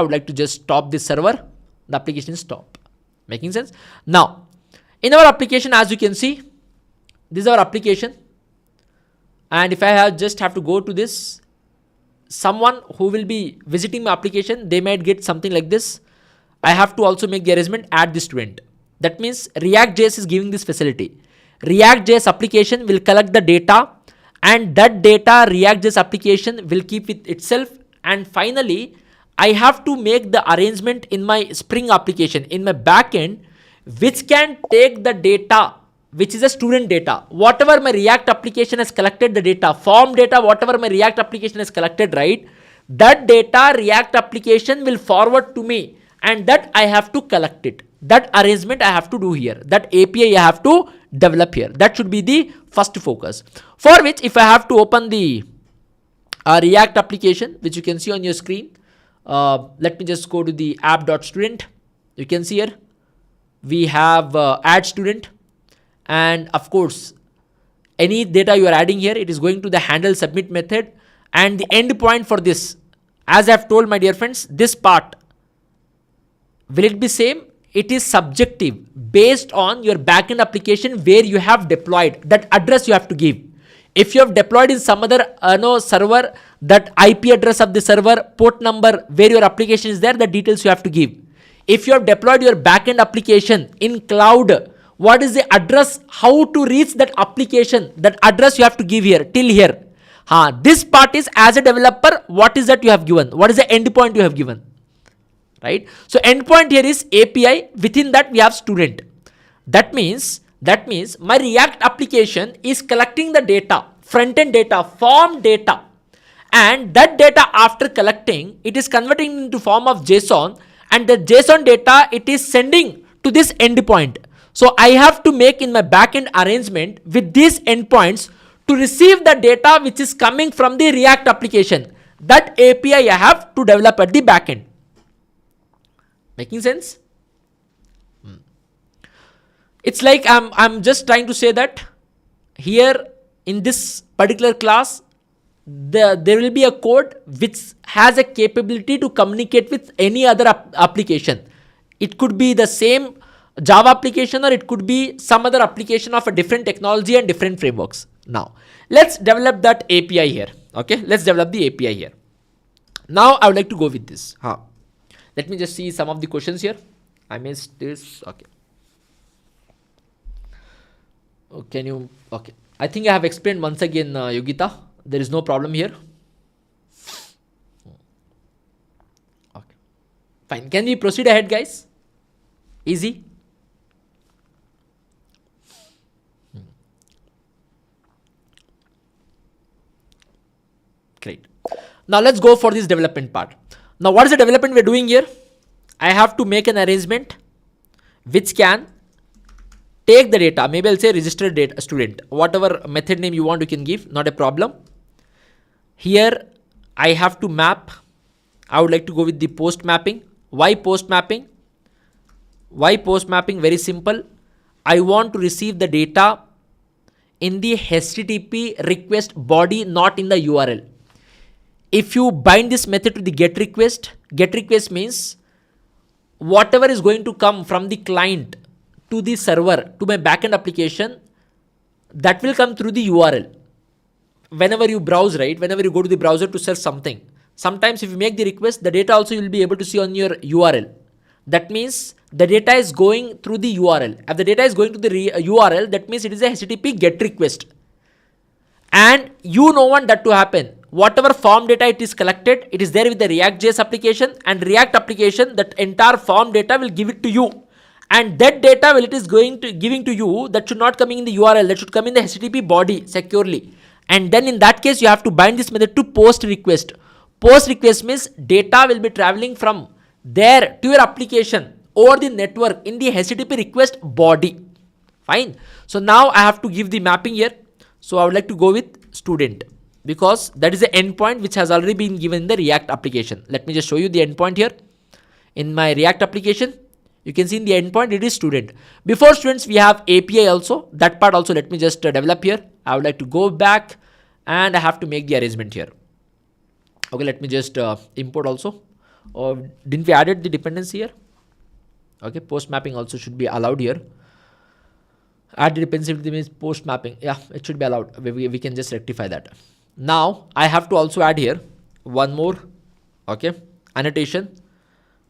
would like to just stop this server. The application is stop. Making sense? Now, in our application, as you can see, this is our application. And if I just have to go to this, someone who will be visiting my application, they might get something like this. I have to also make the arrangement, add the student. That means React.js is giving this facility. React.js application will collect the data, and that data React.js application will keep with itself. And finally, I have to make the arrangement in my Spring application, in my backend, which can take the data, which is a student data. Whatever my React application has collected the data, form data, whatever my React application has collected, right? That data React application will forward to me, and that I have to collect it. That arrangement I have to do here. That API I have to develop here. That should be the first focus. For which, if I have to open the React application, which you can see on your screen, let me just go to the app.student. You can see here, we have add student. And of course, any data you are adding here, it is going to the handle submit method. And the endpoint for this, as I have told my dear friends, this part, will it be same? It is subjective based on your backend application where you have deployed. That address you have to give. If you have deployed in some other server, that IP address of the server, port number where your application is there, the details you have to give. If you have deployed your backend application in cloud, what is the address, how to reach that application, that address you have to give here, till here. This part is, as a developer, what is that you have given? What is the endpoint you have given? Right? So endpoint here is API. Within that we have student. That means my React application is collecting the data, front-end data, form data. And that data after collecting, it is converting into form of JSON, and the JSON data, it is sending to this endpoint. So I have to make in my backend arrangement with these endpoints to receive the data which is coming from the React application. That API I have to develop at the backend. Making sense? It's like I'm just trying to say that here in this particular class, there will be a code which has a capability to communicate with any other application. It could be the same Java application, or it could be some other application of a different technology and different frameworks. Now, let's develop that API here. Okay, let's develop the API here. Now, I would like to go with this. Let me just see some of the questions here. I missed this. Okay. Can you? Okay. I think I have explained once again, Yogita. There is no problem here. Okay. Fine. Can we proceed ahead, guys? Easy. Great. Now let's go for this development part. Now what is the development we're doing here? I have to make an arrangement which can take the data. Maybe I'll say registered data student. Whatever method name you want, you can give, not a problem. Here I have to map. I would like to go with the post mapping. Why post mapping? Why post mapping? Very simple. I want to receive the data in the HTTP request body, not in the URL. If you bind this method to the get request means whatever is going to come from the client to the server, to my backend application, that will come through the URL. Whenever you browse, right? Whenever you go to the browser to search something, sometimes if you make the request, the data also you will be able to see on your URL. That means the data is going through the URL. If the data is going to the URL, that means it is a HTTP get request. And you don't want that to happen. Whatever form data it is collected, it is there with the React.js application, and React application, that entire form data will give it to you. And that data will it is going to giving to you, that should not coming in the URL, that should come in the HTTP body securely. And then in that case, you have to bind this method to post request. Post request means data will be traveling from there to your application over the network in the HTTP request body. Fine. So now I have to give the mapping here. So I would like to go with student, because that is the endpoint which has already been given in the React application. Let me just show you the endpoint here. In my React application, you can see in the endpoint it is student. Before students, we have API also. That part also let me just develop here. I would like to go back and I have to make the arrangement here. Okay, let me just import also. Or didn't we added the dependency here? Okay, post mapping also should be allowed here. Add the dependency means post mapping. Yeah, it should be allowed. We can just rectify that. Now I have to also add here one more, okay, annotation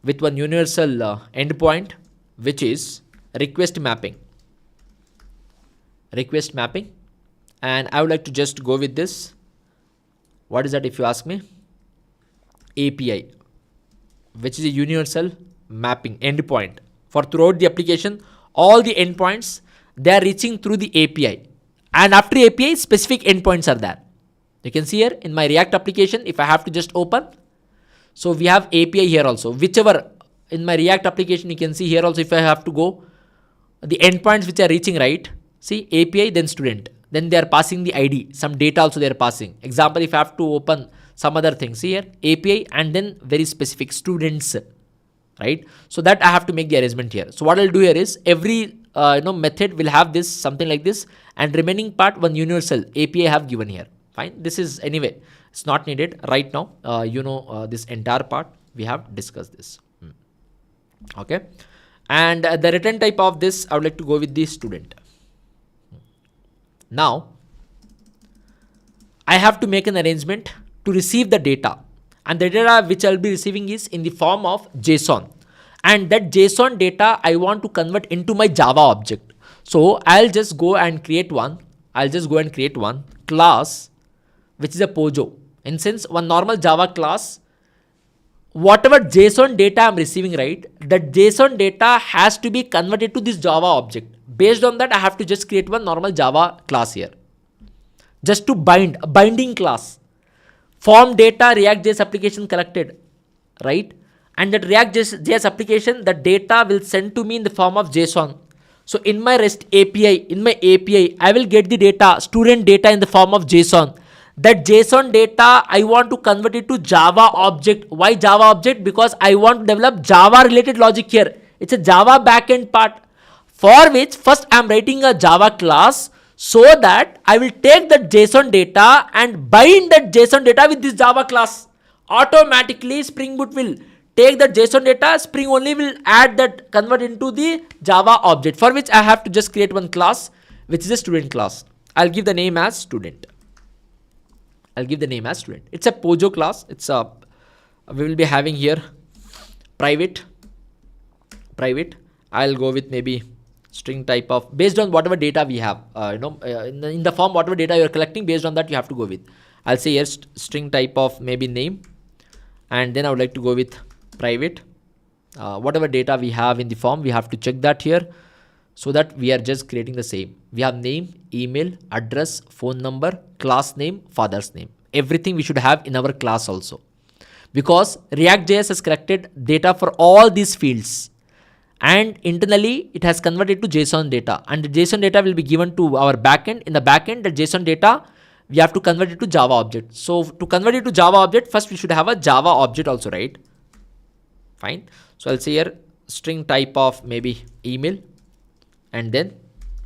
with one universal endpoint, which is request mapping. Request mapping. And I would like to just go with this. What is that if you ask me? API, which is a universal mapping endpoint for throughout the application. All the endpoints, they are reaching through the API, and after API specific endpoints are there. You can see here in my React application, if I have to just open, so we have API here also. Whichever in my React application, you can see here also, if I have to go, the endpoints which are reaching, right? See, API, then student, then they are passing the ID, some data also they are passing. Example, if I have to open some other thing, see here, API, and then very specific students, right? So that I have to make the arrangement here. So what I'll do here is every method will have this something like this, and remaining part one universal API I have given here. Fine. This is anyway, it's not needed right now. This entire part we have discussed this. Okay. And the return type of this, I would like to go with the student. Now I have to make an arrangement to receive the data, and the data which I'll be receiving is in the form of JSON, and that JSON data I want to convert into my Java object. So I'll just go and create one. Class which is a POJO. In sense, one normal Java class, whatever JSON data I'm receiving, right, that JSON data has to be converted to this Java object. Based on that, I have to just create one normal Java class here, just to bind a binding class. Form data React.js application collected, right? And that React.js application, the data will send to me in the form of JSON. So in my REST API, I will get the data, student data in the form of JSON. That JSON data, I want to convert it to Java object. Why Java object? Because I want to develop Java related logic here. It's a Java backend part, for which first I am writing a Java class, so that I will take that JSON data and bind that JSON data with this Java class. Automatically Spring Boot will take that JSON data, Spring only will add that, convert into the Java object, for which I have to just create one class, which is a student class. I'll give the name as student. It's a POJO class. We will be having here private. I'll go with maybe string type of, based on whatever data we have, in the form, whatever data you're collecting, based on that you have to go with. I'll say yes, string type of maybe name, and then I would like to go with private. Whatever data we have in the form, we have to check that here, so that we are just creating the same. We have name, email, address, phone number, class name, father's name. Everything we should have in our class also, because React.js has collected data for all these fields, and internally it has converted to JSON data, and the JSON data will be given to our backend. In the backend, the JSON data we have to convert it to Java object. So to convert it to Java object, first we should have a Java object also, right? Fine. So I'll say here string type of maybe email, and then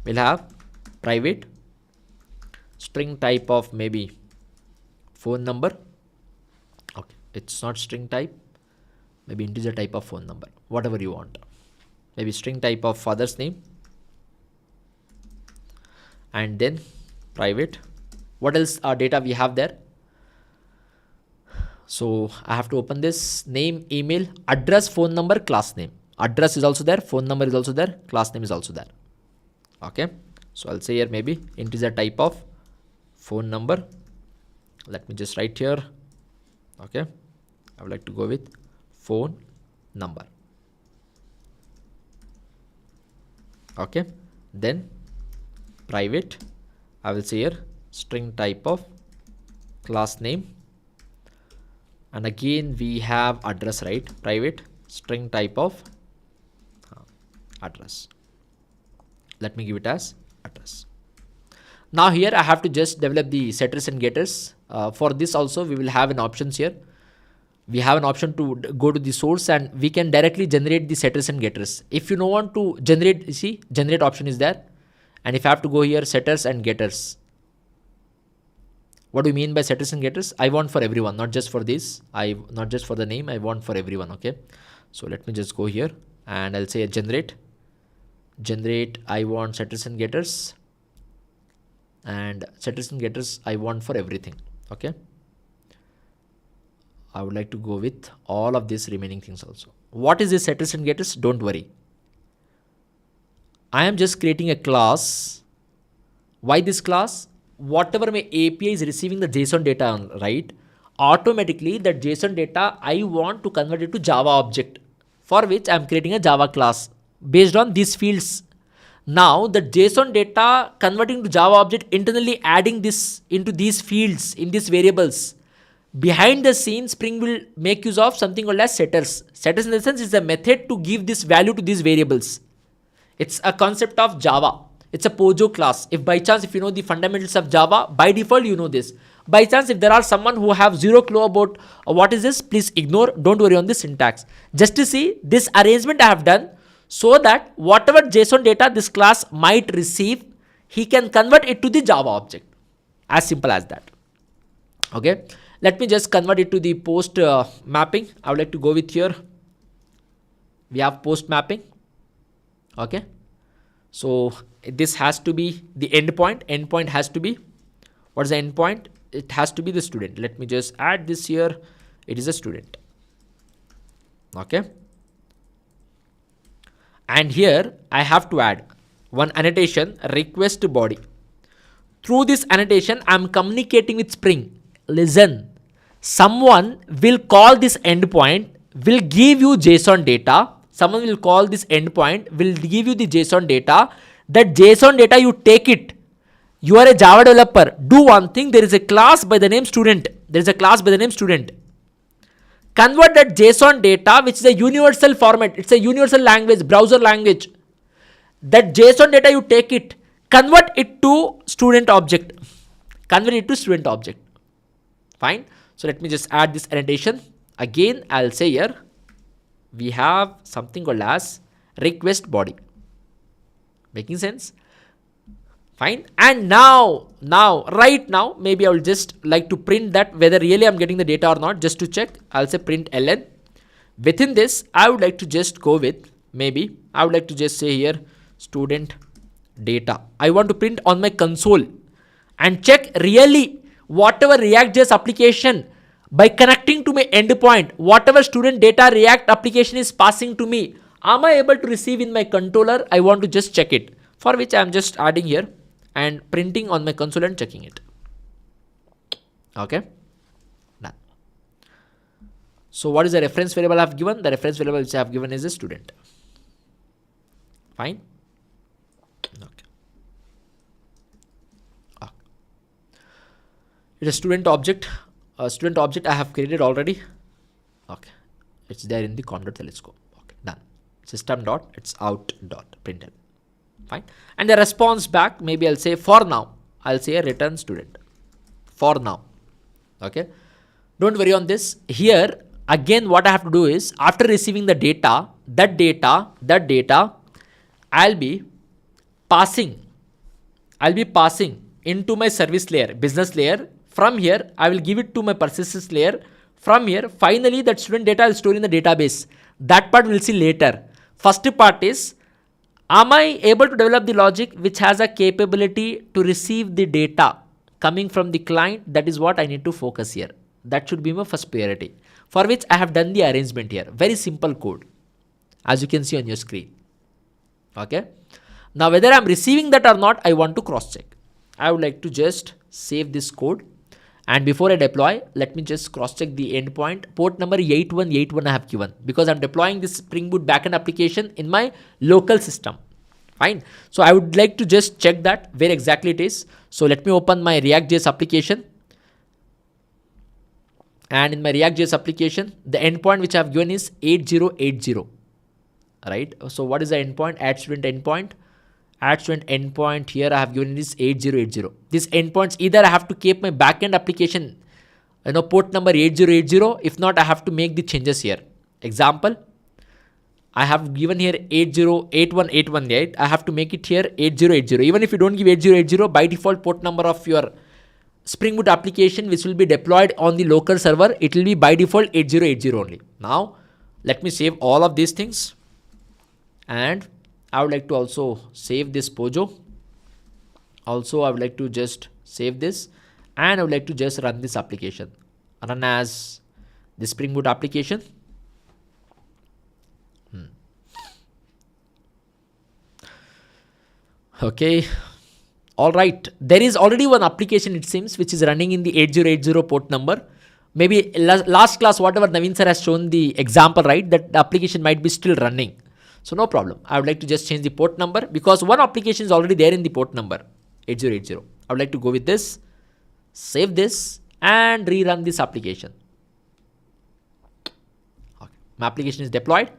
we'll have private string type of maybe phone number. Okay, it's not string type, maybe integer type of phone number, whatever you want. Maybe string type of father's name, and then private. What else data we have there? So I have to open this name, email, address, phone number, class name. Address is also there, phone number is also there, class name is also there. Okay, so I'll say here maybe integer type of phone number. Let me just write here. Okay, I would like to go with phone number. Okay, then private, I will say here string type of class name, and again we have address, right? Private string type of address. Let me give it as address. Now here I have to just develop the setters and getters. For this also we will have an options here. We have an option to go to the source and we can directly generate the setters and getters. If you don't want to generate, you see generate option is there. And if I have to go here setters and getters, what do you mean by setters and getters? I want for everyone, not just for this. Not just for the name, I want for everyone. Okay, so let me just go here and I'll say generate. I want setters and getters, and setters and getters I want for everything. Okay, I would like to go with all of these remaining things also. What is this setters and getters? Don't worry, I am just creating a class. Why this class? Whatever my API is receiving the JSON data on, right? Automatically that JSON data I want to convert it to Java object, for which I am creating a Java class based on these fields. Now the JSON data converting to Java object, internally adding this into these fields, in these variables. Behind the scenes, Spring will make use of something called as setters. Setters in the sense is a method to give this value to these variables. It's a concept of Java. It's a POJO class. If by chance, if you know the fundamentals of Java, by default you know this. By chance, if there are someone who have zero clue about what is this, please ignore. Don't worry on the syntax. Just to see this arrangement I have done, so that whatever JSON data this class might receive, he can convert it to the Java object. As simple as that. Okay. Let me just convert it to the post mapping. I would like to go with here. We have post mapping. Okay. So this has to be the endpoint. Endpoint has to be, what is the endpoint? It has to be the student. Let me just add this here. It is a student. Okay. And here I have to add one annotation, request body. Through this annotation, I am communicating with Spring. Listen, someone will call this endpoint, will give you JSON data. Someone will call this endpoint, will give you the JSON data. That JSON data, you take it. You are a Java developer. Do one thing. There is a class by the name student. Convert that JSON data, which is a universal format. It's a universal language, browser language. That JSON data, you take it. Convert it to student object. Fine. So let me just add this annotation. Again, I'll say here, we have something called as request body. Making sense? Fine. And now, right now, maybe I will just like to print that whether really I'm getting the data or not. Just to check, I'll say print ln. Within this, I would like to just go with, maybe I would like to just say here student data. I want to print on my console and check really whatever React.js application, by connecting to my endpoint, whatever student data React application is passing to me, am I able to receive in my controller? I want to just check it, for which I am just adding here and printing on my console and checking it. Okay, done. So what is the reference variable I have given? The reference variable which I have given is a student. Fine. Okay. It's a student object. A student object I have created already. Okay, it's there in the com.telescope. Okay, done. system dot it's out dot println. Fine. And the response back, maybe I'll say for now, I'll say a return student for now. Okay. Don't worry on this. Here again, what I have to do is after receiving the data, that data, I'll be passing into my service layer, business layer. From here, I will give it to my persistence layer. From here, finally, that student data I'll store in the database. That part we'll see later. First part is, am I able to develop the logic which has a capability to receive the data coming from the client? That is what I need to focus here. That should be my first priority, for which I have done the arrangement here. Very simple code, as you can see on your screen. Okay. Now, whether I'm receiving that or not, I want to cross check. I would like to just save this code. And before I deploy, let me just cross check the endpoint. Port number 8181 I have given because I'm deploying this Spring Boot backend application in my local system. Fine. So I would like to just check that where exactly it is. So let me open my React.js application. And in my React.js application, the endpoint which I have given is 8080. Right. So what is the endpoint? Add student endpoint. Add student endpoint here I have given is 8080. This endpoints, either I have to keep my backend application, port number 8080. If not, I have to make the changes here. Example, I have given here 808181, right? I have to make it here 8080. Even if you don't give 8080, by default port number of your Spring Boot application which will be deployed on the local server, it will be by default 8080 only. Now, let me save all of these things. And I would like to also save this POJO. Also, I would like to just save this. And I would like to just run this application. Run as the Spring Boot application. Okay. All right. There is already one application, it seems, which is running in the 8080 port number. Maybe last class, whatever Naveen sir has shown the example, right? That the application might be still running. So no problem. I would like to just change the port number because one application is already there in the port number 8080. I would like to go with this, save this and rerun this application. Okay. My application is deployed.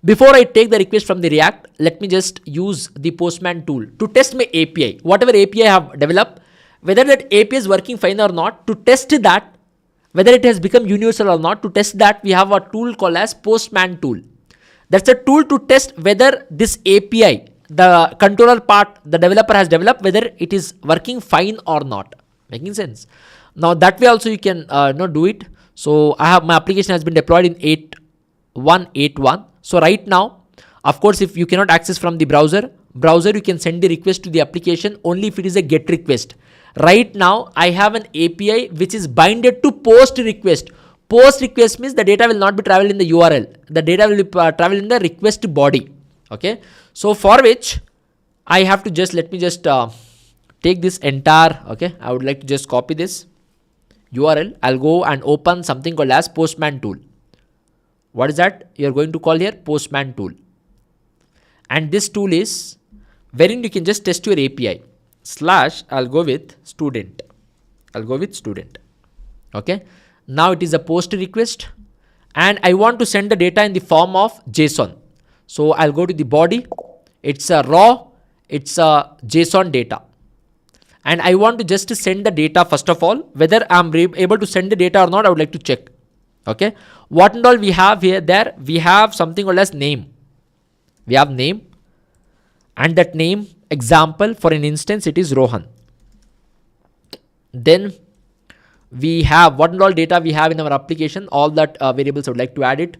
Before I take the request from the React, let me just use the Postman tool to test my API. Whatever API I have developed, whether that API is working fine or not, to test that, whether it has become universal or not, to test that, we have a tool called as Postman tool. That's a tool to test whether this API, the controller part the developer has developed, whether it is working fine or not. Making sense? Now that way also you can do it. So I have my application has been deployed in 8181. So right now, of course, if you cannot access from the browser, you can send the request to the application only if it is a GET request. Right now, I have an API which is binded to POST request. POST request means the data will not be traveled in the URL. The data will be travel in the request body. Okay. So for which I have to just, let me just take this entire, okay. I would like to just copy this URL. I'll go and open something called as Postman tool. What is that? You're going to call here Postman tool. And this tool is wherein you can just test your API. / I'll go with student. Okay. Now it is a POST request and I want to send the data in the form of JSON. So I'll go to the body. It's a raw. It's a JSON data. And I want to just send the data first of all. Whether I'm able to send the data or not, I would like to check. Okay. What and all we have here, there we have something called as name. We have name. And that name, example, for an instance, it is Rohan. Then we have what and all data we have in our application, all that variables I would like to add it.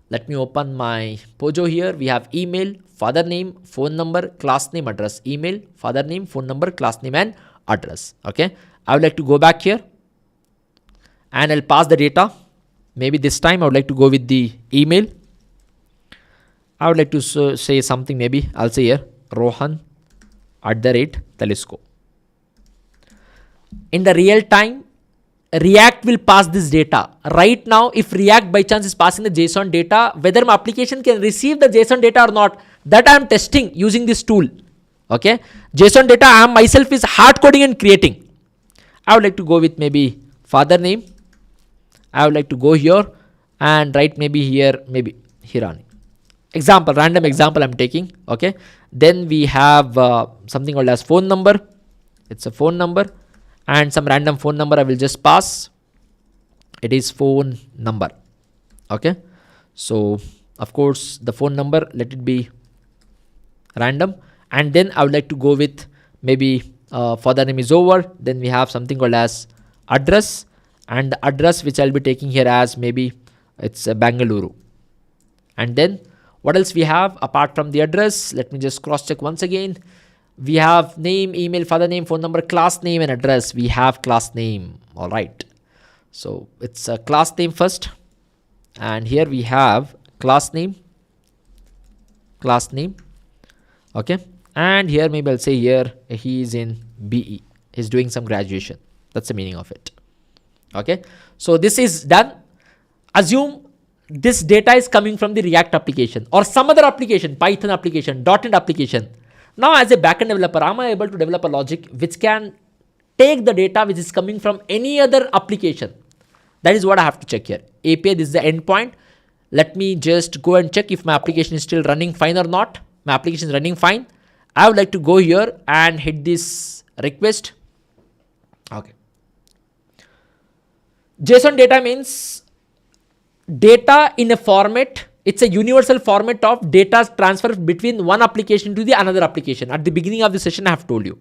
Let me open my POJO here. We have email, father name, phone number, class name, address. Email, father name, phone number, class name and address. Okay. I would like to go back here and I'll pass the data. Maybe this time I would like to go with the email. I would like to say something, maybe I'll say here Rohan@Telescope. In the real time, React will pass this data. Right now, if React by chance is passing the JSON data, whether my application can receive the JSON data or not, that I am testing using this tool. Okay. JSON data I am myself is hard coding and creating. I would like to go with maybe father name. I would like to go here and write maybe here, maybe Hirani. Example, random example I'm taking. Okay. Then we have something called as phone number. It's a phone number, and some random phone number I will just pass. It is phone number. Okay. So of course the phone number, let it be random, and then I would like to go with maybe father name is over. Then we have something called as address, and the address which I'll be taking here as maybe it's Bangalore. And then what else we have apart from the address? Let me just cross check once again. We have name, email, father name, phone number, class name, and address. We have class name. All right. So it's a class name first, and here we have class name. Okay. And here maybe I'll say here he is in BE. He's doing some graduation. That's the meaning of it. Okay. So this is done. Assume this data is coming from the React application or some other application, Python application, .NET application. Now as a backend developer, am I able to develop a logic which can take the data which is coming from any other application? That is what I have to check here. API, this is the endpoint. Let me just go and check if my application is still running fine or not. My application is running fine. I would like to go here and hit this request. Okay. JSON data means data in a format. It's a universal format of data transfer between one application to the another application. At the beginning of the session, I have told you.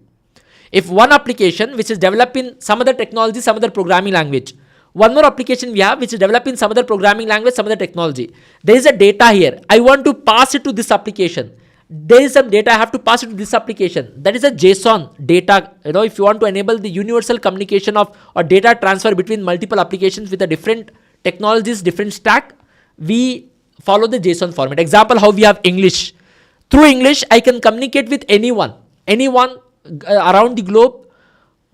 If one application which is developed in some other technology, some other programming language, one more application we have which is developed in some other programming language, some other technology. There is a data here. I want to pass it to this application. There is some data I have to pass it to this application. That is a JSON data. If you want to enable the universal communication of or data transfer between multiple applications with a different technologies, different stack, we follow the JSON format. Example, how we have English. Through English, I can communicate with anyone around the globe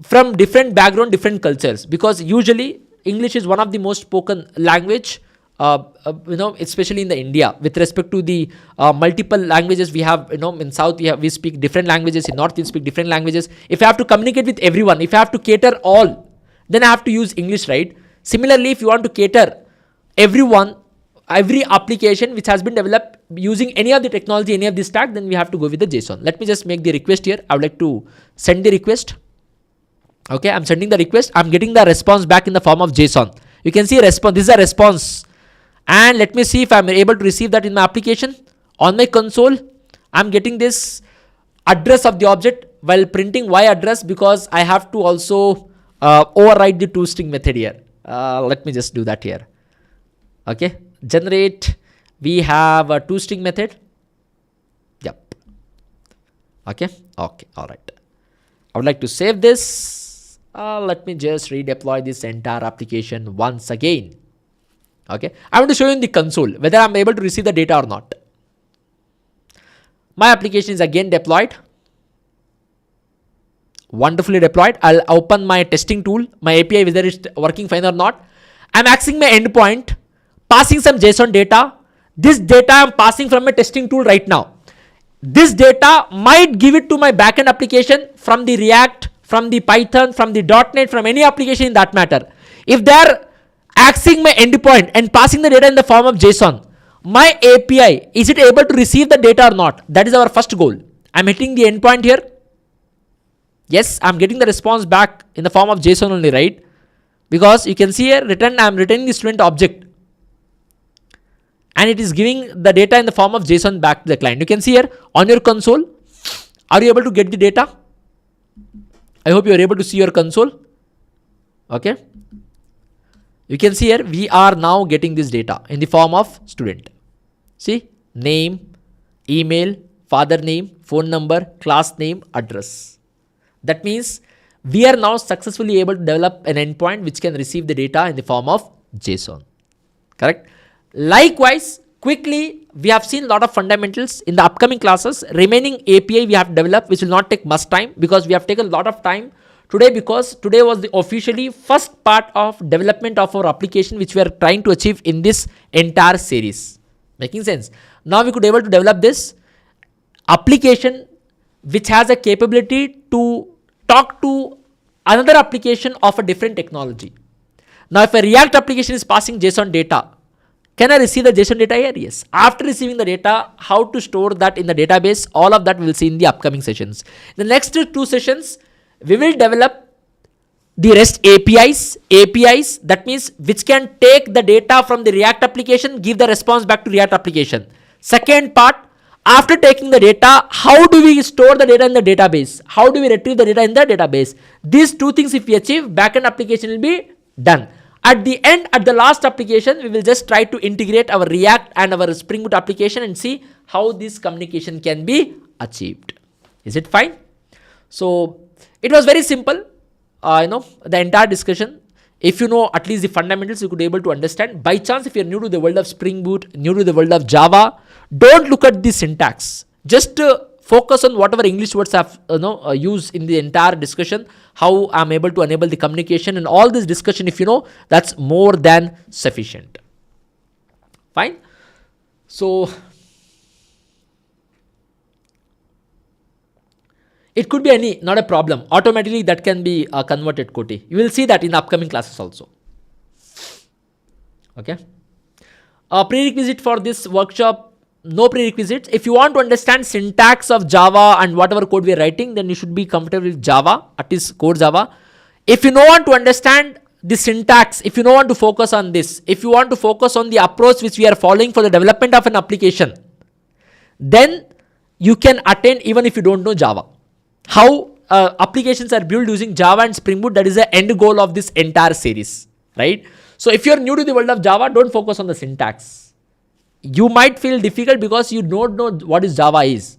from different background, different cultures, because usually English is one of the most spoken language, especially in the India with respect to the multiple languages we have. In South we speak different languages, in North we speak different languages. If I have to communicate with everyone, if I have to cater all, then I have to use English, right? Similarly, if you want to cater everyone, every application which has been developed using any of the technology, any of the stack, then we have to go with the JSON. Let me just make the request here. I would like to send the request. Okay, I'm sending the request. I'm getting the response back in the form of JSON. You can see a response. This is a response. And let me see if I'm able to receive that in my application. On my console, I'm getting this address of the object while printing Y address, because I have to also override the toString method here. Let me just do that here. Okay, generate. We have a toString method. Yep. Okay. All right. I would like to save this. Let me just redeploy this entire application once again. Okay, I want to show you in the console whether I'm able to receive the data or not. My application is again deployed. Wonderfully deployed. I'll open my testing tool, my API, whether it's working fine or not. I'm accessing my endpoint, passing some JSON data. This data I'm passing from my testing tool right now. This data might give it to my backend application from the React, from the Python, from the .NET, from any application in that matter. If they're accessing my endpoint and passing the data in the form of JSON, my API, is it able to receive the data or not? That is our first goal. I'm hitting the endpoint here. Yes, I'm getting the response back in the form of JSON only, right? Because you can see here, I'm returning the student object. And it is giving the data in the form of JSON back to the client. You can see here on your console. Are you able to get the data? I hope you are able to see your console. Okay. You can see here, we are now getting this data in the form of student. See, name, email, father name, phone number, class name, address. That means we are now successfully able to develop an endpoint which can receive the data in the form of JSON. Correct? Likewise, quickly, we have seen a lot of fundamentals. In the upcoming classes, remaining API we have developed, which will not take much time, because we have taken a lot of time today, because today was the officially first part of development of our application which we are trying to achieve in this entire series. Making sense? Now we could able to develop this application which has a capability to talk to another application of a different technology. Now if a React application is passing JSON data, Can I receive the JSON data here? Yes. After receiving the data, how to store that in the database, all of that we will see in the upcoming sessions. The next 2 sessions, we will develop the REST APIs, that means which can take the data from the React application, give the response back to React application. Second part, after taking the data, how do we store the data in the database? How do we retrieve the data in the database? These 2 things if we achieve, backend application will be done. At the end, at the last application, we will just try to integrate our React and our Spring Boot application and see how this communication can be achieved. Is it fine? So it was very simple. The entire discussion. If you know at least the fundamentals, you could be able to understand. By chance, if you're new to the world of Spring Boot, new to the world of Java, don't look at the syntax. Just focus on whatever English words I've used in the entire discussion, how I'm able to enable the communication, and all this discussion, if you know, that's more than sufficient. Fine. So it could be any, not a problem. Automatically that can be converted, Koti. You will see that in upcoming classes also. Okay. Prerequisite for this workshop, no prerequisites. If you want to understand syntax of Java and whatever code we are writing, then you should be comfortable with Java, at least core Java. If you don't want to understand the syntax, if you don't want to focus on this, if you want to focus on the approach which we are following for the development of an application, then you can attend even if you don't know Java. How applications are built using Java and Spring Boot, that is the end goal of this entire series, right? So if you're new to the world of Java, don't focus on the syntax. You might feel difficult because you don't know what is Java is,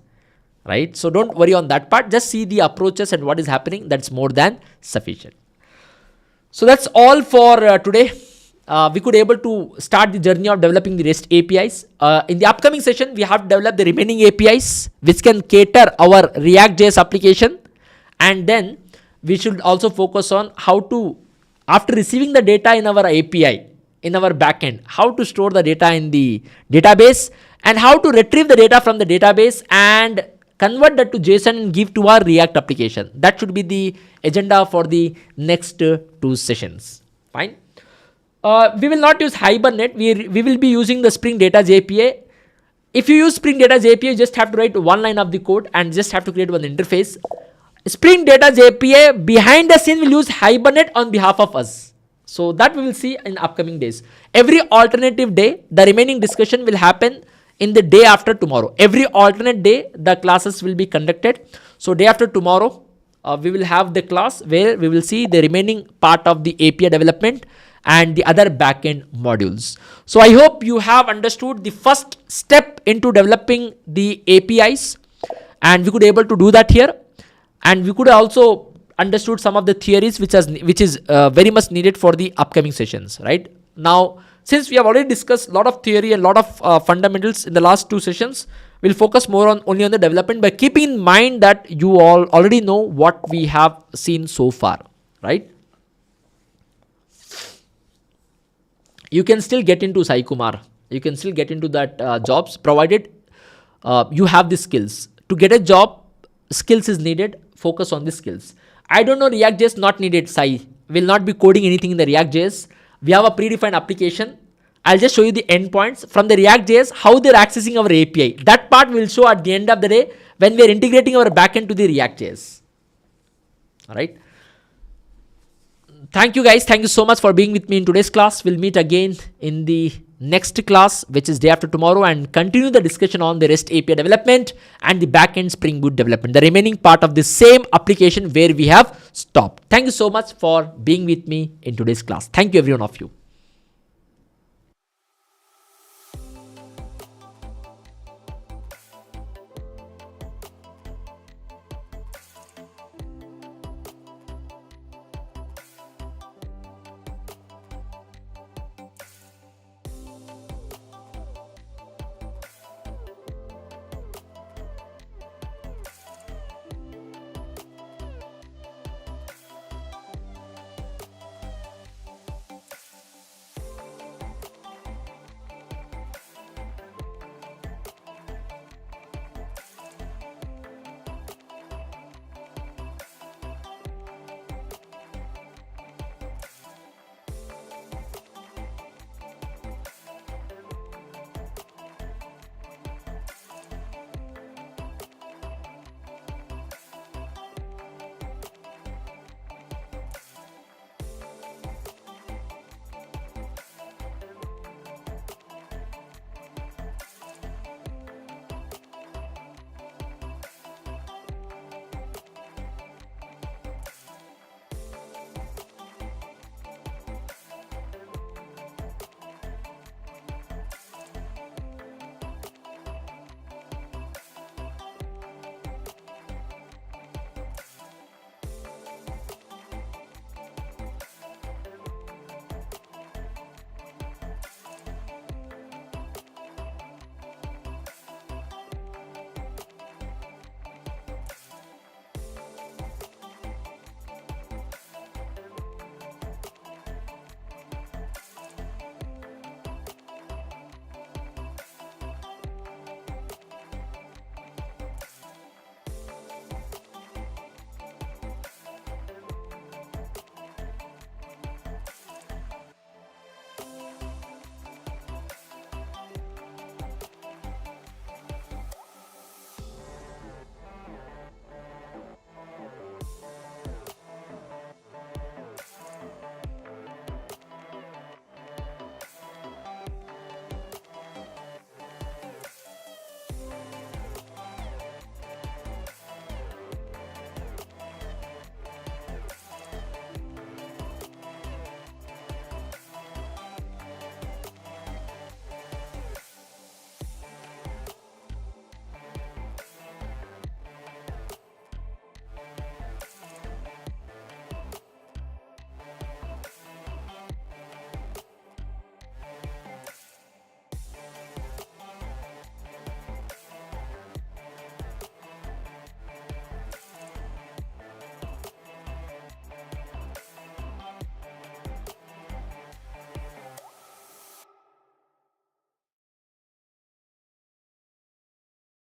right? So don't worry on that part. Just see the approaches and what is happening. That's more than sufficient. So that's all for today. We could able to start the journey of developing the REST APIs. In the upcoming session, we have developed the remaining APIs which can cater our React.js application. And then we should also focus on how to, after receiving the data in our API, in our backend, how to store the data in the database and how to retrieve the data from the database and convert that to JSON and give to our React application. That should be the agenda for the next 2 sessions. Fine. We will not use Hibernate. We will be using the Spring Data API. If you use Spring Data API, you just have to write 1 line of the code and just have to create one interface. Spring Data API behind the scene will use Hibernate on behalf of us. So that we will see in upcoming days. Every alternative day, the remaining discussion will happen in the day after tomorrow. Every alternate day, the classes will be conducted. So day after tomorrow, we will have the class where we will see the remaining part of the API development and the other backend modules. So I hope you have understood the first step into developing the APIs, and we could able to do that here. And we could also understood some of the theories which is very much needed for the upcoming sessions, right? Now, since we have already discussed a lot of theory and a lot of fundamentals in the last 2 sessions, we'll focus more on only on the development by keeping in mind that you all already know what we have seen so far, right? You can still get into Sai Kumar. You can still get into that jobs provided you have the skills. To get a job, skills is needed. Focus on the skills. I don't know React.js, not needed. Sai will not be coding anything in the React.js. We have a predefined application. I'll just show you the endpoints from the React.js, how they're accessing our API. That part will show at the end of the day when we are integrating our backend to the React.js. All right. Thank you guys. Thank you so much for being with me in today's class. We'll meet again in the next class, which is day after tomorrow, and continue the discussion on the REST API development and the backend Spring Boot development, the remaining part of the same application where we have stopped. Thank you so much for being with me in today's class. Thank you, every one of you.